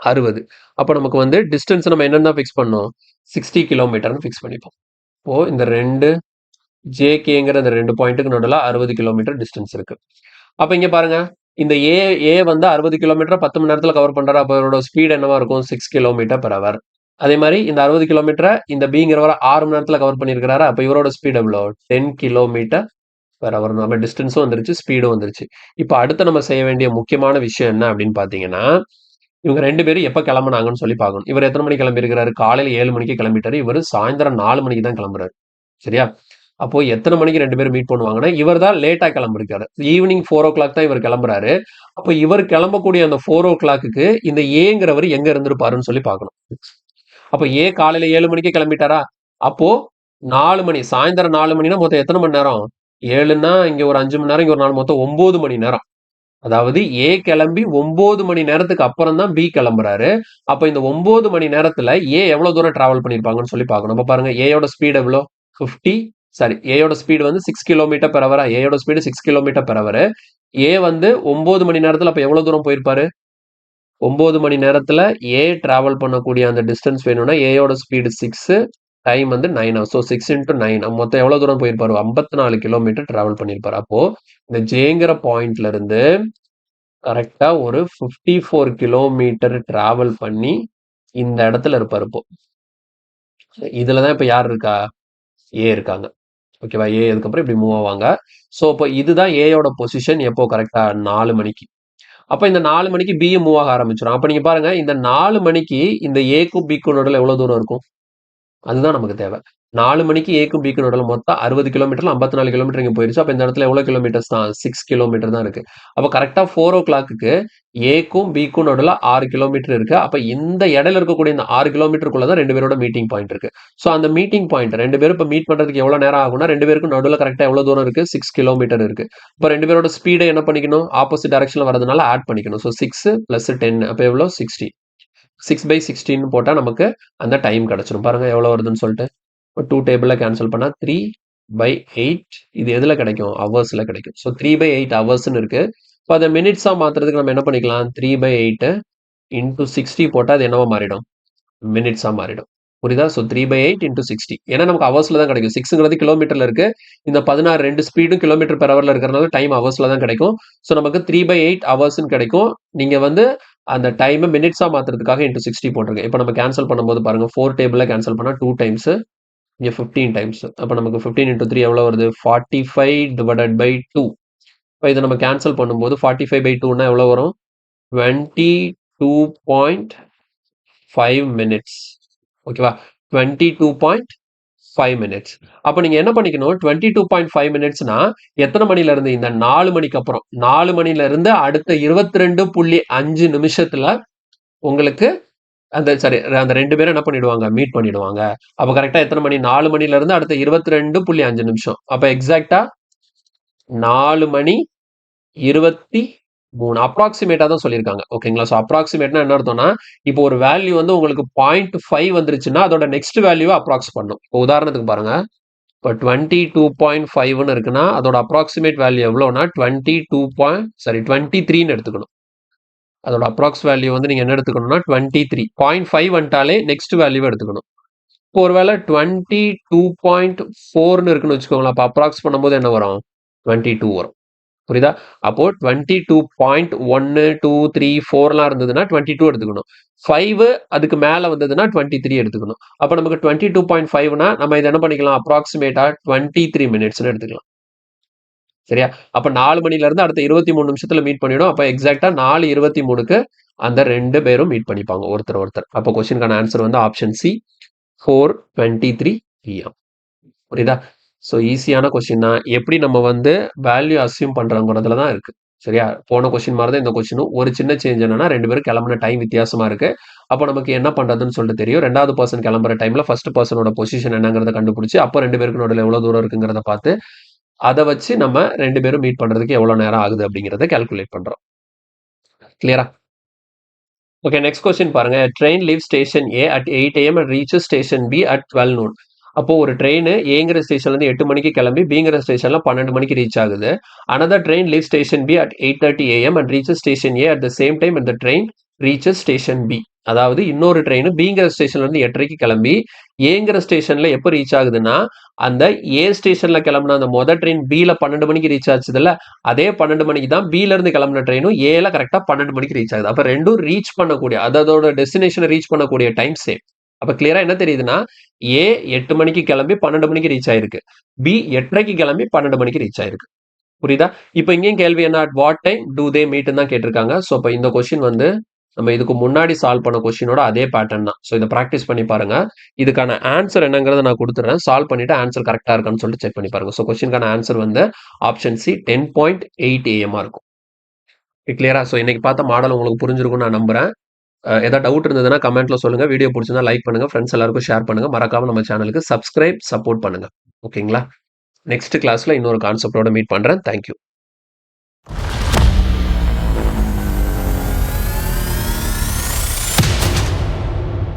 60. அப்ப நமக்கு வந்து டிஸ்டன்ஸ் நம்ம என்னென்ன ஃபிக்ஸ் பண்ணோம், 60 கிலோமீட்டர்னு ஃபிக்ஸ் பண்ணிப்போம். இப்போ இந்த 2 ஜேகேங்கிற இந்த 2 பாயிண்ட்டுக்கு நடுவில் 60 கிலோமீட்டர் டிஸ்டன்ஸ் இருக்கு. அப்ப இங்க பாருங்க, இந்த ஏ வந்து 60 கிலோமீட்டர் 10 மணி நேரத்துல கவர் பண்றாரு. அப்ப இவரோட ஸ்பீட் என்னவா இருக்கும், 6 கிலோமீட்டர் பெர் ஹவர். அதே மாதிரி இந்த 60 கிலோமீட்டரை இந்த பிங்கிறவர 6 மணி நேரத்துல கவர் பண்ணியிருக்கிறாரு. அப்ப இவரோட ஸ்பீட் எவ்வளோ, 10 கிலோமீட்டர் பெர் ஹவர். நம்ம டிஸ்டன்ஸும் வந்துருச்சு, ஸ்பீடும் வந்துருச்சு. இப்போ அடுத்து நம்ம செய்ய வேண்டிய முக்கியமான விஷயம் என்ன அப்படின்னு பாத்தீங்கன்னா, இவங்க 2 பேரும் எப்ப கிளம்புனாங்கன்னு சொல்லி பார்க்கணும். இவர் எத்தனை மணிக்கு கிளம்பி இருக்கிறாரு, காலையில 7 மணிக்கு கிளம்பிட்டாரு. இவர் சாயந்தரம் 4 மணிக்கு தான் கிளம்புறாரு. சரியா. அப்போ எத்தனை மணிக்கு 2 பேரும் மீட் பண்ணுவாங்கன்னா, இவர் தான் லேட்டா கிளம்பிருக்காரு. ஈவினிங் 4 o'clock தான் இவர் கிளம்புறாரு. அப்போ இவர் கிளம்பக்கூடிய அந்த 4 o'clock-க்கு இந்த ஏங்கிறவர் எங்க இருந்திருப்பாருன்னு சொல்லி பார்க்கணும். அப்போ ஏ காலையில 7 மணிக்கு கிளம்பிட்டாரா, அப்போ 4 மணி, சாயந்தரம் 4 மணினா மொத்தம் எத்தனை மணி நேரம், 7ன்னா இங்க ஒரு 5 மணி நேரம், இங்க ஒரு 4, மொத்தம் 9 மணி நேரம். அதாவது ஏ கிளம்பி 9 மணி நேரத்துக்கு அப்புறம் தான் பி கிளம்புறாரு. அப்ப இந்த 9 மணி நேரத்துல ஏ எவ்வளவு தூரம் டிராவல் பண்ணிருப்பாங்கன்னு சொல்லி பார்க்கணும். அப்ப பாருங்க, ஏயோட ஸ்பீட் எவ்வளோ, 50, சாரி ஏயோட ஸ்பீடு வந்து 6 கிலோமீட்டர் பெர் ஹவரா, ஏயோட speed 6 kilometre per hour. A வந்து 9 மணி நேரத்துல அப்ப எவ்வளவு தூரம் போயிருப்பாரு, 9 மணி நேரத்துல ஏ டிராவல் பண்ணக்கூடிய அந்த டிஸ்டன்ஸ் வேணும்னா ஏயோட ஸ்பீடு 6, டைம் வந்து 9 hours. ஸோ 6 into 9 மொத்தம் எவ்வளவு தூரம் போயிருப்பாரு, 54 கிலோமீட்டர் டிராவல் பண்ணியிருப்பாரு. அப்போ இந்த ஜேங்கிற பாயிண்ட்ல இருந்து கரெக்டா ஒரு 54 கிலோமீட்டர் டிராவல் பண்ணி இந்த இடத்துல இருப்பாரு. இப்போ இதுலதான் இப்ப யார் இருக்கா, ஏ இருக்காங்க. ஓகேவா. ஏ அதுக்கப்புறம் இப்படி மூவ் ஆவாங்க. ஸோ இப்போ இதுதான் ஏயோட பொசிஷன் எப்போ, கரெக்டா 4 மணிக்கு. அப்ப இந்த 4 மணிக்கு பி மூவ் ஆக ஆரம்பிச்சிடும். அப்ப நீங்க பாருங்க, இந்த 4 மணிக்கு இந்த ஏக்கும் பிக்கும் நடுவில் எவ்வளவு தூரம் இருக்கும், அதுதான் நமக்கு தேவை. 4 மணிக்கு ஏக்கும் பிக்கும் நடுவுல மொத்தம் 60 கிலோமீட்டர்ல 54 கிலோமீட்டர் இங்க போயிருச்சு. அப்ப இந்த இடத்துல எவ்வளவு கிலோமீட்டர்ஸ் தான்? 6 கிலோமீட்டர் தான் இருக்கு. அப்ப கரெக்ட்டா 4:00க்கு ஏக்கும் பிக்கும் நடுவுல 6 கிலோமீட்டர் இருக்கு. அப்ப இந்த இடையில இருக்கக்கூடிய இந்த 6 கிலோமீட்டருக்குள்ள தான் 2 பேரோட மீட்டிங் பாயிண்ட் இருக்கு. சோ அந்த மீட்டிங் பாயிண்ட் 2 பேரும் இப்ப மீட் பண்றதுக்கு எவ்வளவு நேரம் ஆகும்னா 2 பேருக்கும் நடுவுல கரெக்ட்டா எவ்வளவு தூரம் இருக்கு? 6 கிலோமீட்டர் இருக்கு. இப்ப 2 பேரோட ஸ்பீட என்ன பண்ணிக்கணும்? ஆப்போசிட் டைரக்ஷன்ல வரதுனால ஆட் பண்ணிக்கணும். சோ 6 பிளஸ் 10 அப்ப எவ்வளவு? 60. 6/16 போட்டா நமக்கு அந்த டைம் கிடைச்சிரும். பாருங்க எவ்வளவு வருதுன்னு சொல்லிட்டு. 2 டேபிள்ல கேன்சல் பண்ணா 3/8 இது எதுல கிடைக்கும்? ஹவர்ஸ்ல கிடைக்கும். ஸோ 3/8 ஹவர்ஸ்ன்னு இருக்கு. இப்போ அதை மினிட்ஸா மாத்துறதுக்கு நம்ம என்ன பண்ணிக்கலாம்? 3/8 இன்டூ 60 போட்டா அது என்னவா மாறிடும்? மினிட்ஸா மாறிடும். புரியுதா? So 3/8 into 60. ஏன்னா நமக்கு ஹவர்ஸ்ல தான் கிடைக்கும். 6ங்கிறது கிலோமீட்டர்ல இருக்கு. இந்த 16 ரெண்டு ஸ்பீடும் கிலோமீட்டர் பெர் ஹவர்ல இருக்கிறனால டைம் ஹவர்ஸ்ல தான் கிடைக்கும். ஸோ நமக்கு 3/8 ஹவர்ஸ்ன்னு கிடைக்கும். நீங்க வந்து அந்த டைமை மினிட்ஸா மாத்துறதுக்காக இன்டூ 60 போட்டிருக்கேன். இப்போ நம்ம கேன்சல் பண்ணும்போது பாருங்க 4 டேபிள்ல கேன்சல் பண்ணா 2 டைம்ஸ் இங்க 15 டைம்ஸ். அப்ப நமக்கு 15 into 3 எவ்வளவு வருது? 45 divided by 2. இப்ப இதை நம்ம கேன்சல் பண்ணும்போது 45/2ன்னா எவ்வளவு வரும்? 22.5 மினிட்ஸ். ஓகேவா? 22.5 மினிட்ஸ். அப்ப நீங்க என்ன பண்ணிக்கணும்? 22.5 மினிட்ஸ்னா எத்தனை மணில இருந்து? இந்த 4 மணிக்கு அப்புறம் 4 மணில இருந்து அடுத்த 22.5 நிமிஷத்துல உங்களுக்கு அந்த சரி அந்த 2 பேரும் என்ன பண்ணிடுவாங்க? மீட் பண்ணிடுவாங்க. அப்ப கரெக்ட்டா எத்தனை மணி? 4 மணில இருந்து அடுத்த 22.5 நிமிஷம். அப்ப எக்ஸாக்ட்டா 4 மணி 23 அப்ராக்ஸிமேட்டா தான் சொல்லியிருக்காங்க. ஓகேங்களா? ஸோ அப்ராக்ஸிமேட்னா என்ன அர்த்தம்னா, இப்போ ஒரு வேல்யூ வந்து உங்களுக்கு 0.5 வந்துருச்சுன்னா, அதோட நெக்ஸ்ட் வேல்யூவ அப்ராக்ஸ் பண்ணும். இப்போ உதாரணத்துக்கு பாருங்க. இப்போ 22.5ன்னு இருக்குன்னா, அதோட அப்ராக்ஸிமேட் வேல்யூ எவ்வளோனா 23ன்னு எடுத்துக்கணும். அதோட அப்ராக்ஸ் வேல்யூ வந்து நீங்க என்ன எடுத்துக்கணும்னா 23. 0.5 வந்துட்டாலே நெக்ஸ்ட் வேல்யூவை எடுத்துக்கணும். இப்போ ஒருவேளை 22.4ன்னு இருக்குன்னு வச்சுக்கோங்களேன். அப்போ அப்ராக்ஸ் பண்ணும்போது என்ன வரும்? 22 வரும். புரியுதா? அப்போ 22.1 2 3 4லாம் இருந்ததுன்னா 22 எடுத்துக்கணும். 5 அதுக்கு மேல வந்ததுன்னா 23 எடுத்துக்கணும். அப்ப நமக்கு 22.5னா நம்ம இதை என்ன பண்ணிக்கலாம்? அப்ராக்சிமேட்டா 23 மினிட்ஸ்னு எடுத்துக்கலாம். சரியா? அப்ப 4 மணில இருந்து அடுத்த 23 நிமிஷத்துல மீட் பண்ணிடும். அப்ப எக்ஸாக்ட்டா 4:23க்கு அந்த 2 பேரும் மீட் பண்ணிப்பாங்க ஒருத்தர் ஒருத்தர். அப்ப கொஸ்டினுக்கான ஆன்சர் வந்து ஆப்ஷன் சி 4:23 PM. புரியுதா? ஸோ ஈஸியான கொஸ்டின் தான். எப்படி நம்ம வந்து வேல்யூ அஸ்யூம் பண்றோங்கிறதுல தான் இருக்கு. சரியா? போன கொஸ்டின் மாதிரி தான் இந்த கொஸ்டினும். ஒரு சின்ன சேஞ்ச் என்னன்னா 2 பேரும் கிளம்புன டைம் வித்தியாசமா இருக்கு. அப்போ நமக்கு என்ன பண்றதுன்னு சொல்லிட்டு தெரியும். 2வது பர்சன் கிளம்புற டைம்ல ஃபர்ஸ்ட் பர்சனோட பொசிஷன் என்னங்கிறத கண்டுபிடிச்சு, அப்போ 2 பேருக்கு நடுவுல எவ்வளவு தூரம் இருக்குங்கிறத பார்த்து, அதை வச்சு நம்ம 2 பேரும் மீட் பண்றதுக்கு எவ்வளவு நேரம் ஆகுது அப்படிங்கிறத கால்குலேட் பண்றோம். கிளியரா? ஓகே, நெக்ஸ்ட் கொஸ்டின் பாருங்க. Train leave station A at 8 AM and reaches station B at 12 noon. அப்போ ஒரு ட்ரெயின் ஏங்கிற ஸ்டேஷன்ல இருந்து 8 மணிக்கு கிளம்பி பிங்கிற ஸ்டேஷன்ல 12 மணிக்கு ரீச் ஆகுது. Another train leave station B at 8:30 AM and reaches station A at the same time and the train reaches station B. அதாவது இன்னொரு ட்ரெயின் பிங்கிற ஸ்டேஷன்ல இருந்து 8:30க்கு கிளம்பி ஏங்கிற ஸ்டேஷன்ல எப்போ ரீச் ஆகுதுன்னா, அந்த ஏ ஸ்டேஷன்ல கிளம்புன அந்த மொதல் ட்ரெயின் பில 12 மணிக்கு ரீச் ஆச்சுதுல்ல, அதே 12 மணிக்கு தான் பில இருந்து கிளம்புன ட்ரெயினும் ஏல கரெக்டா 12 மணிக்கு ரீச் ஆகுது. அப்ப ரெண்டும் ரீச் பண்ணக்கூடிய அதோட டெஸ்டினேஷனை ரீச் பண்ணக்கூடிய டைம் சேம். அப்ப கிளியரா என்ன தெரியுதுன்னா, ஏ 8 மணிக்கு கிளம்பி 12 மணிக்கு ரீச் ஆயிருக்கு. பி 8:30க்கு கிளம்பி 12 மணிக்கு ரீச் ஆயிருக்கு. புரியுதா? இப்ப இங்கேயும் கேள்வி என்ன? At what time do they meet தான் கேட்டிருக்காங்க. ஸோ இப்போ இந்த கொஸ்டின் வந்து நம்ம இதுக்கு முன்னாடி சால்வ் பண்ண கொஸ்டினோட அதே பேட்டர்ன் தான். ஸோ இதை ப்ராக்டிஸ் பண்ணி பாருங்க. இதுக்கான ஆன்சர் என்னங்கிறத நான் கொடுத்துறேன். சால்வ் பண்ணிட்டு ஆன்சர் கரெக்டா இருக்கான்னு சொல்லிட்டு செக் பண்ணி பாருங்க. ஸோ கொஸ்டினுக்கான ஆன்சர் வந்து ஆப்ஷன் சி 10.8 AM இருக்கும். கிளியரா? ஸோ இன்னைக்கு பார்த்த மாடல் உங்களுக்கு புரிஞ்சிருக்கும்னு நான் நம்புறேன். ஏதாவது டவுட் இருந்ததுன்னா கமெண்ட்ல சொல்லுங்க. வீடியோ பிடிச்சிருந்தா லைக் பண்ணுங்க. ஃப்ரெண்ட்ஸ் எல்லாருக்கும் ஷேர் பண்ணுங்க. மறக்காம நம்ம சேனலுக்கு சப்ஸ்கிரைப், சப்போர்ட் பண்ணுங்க. ஓகேங்களா? நெக்ஸ்ட் கிளாஸ்ல இன்னொரு கான்செப்டோட மீட் பண்றேன். தேங்க்யூ.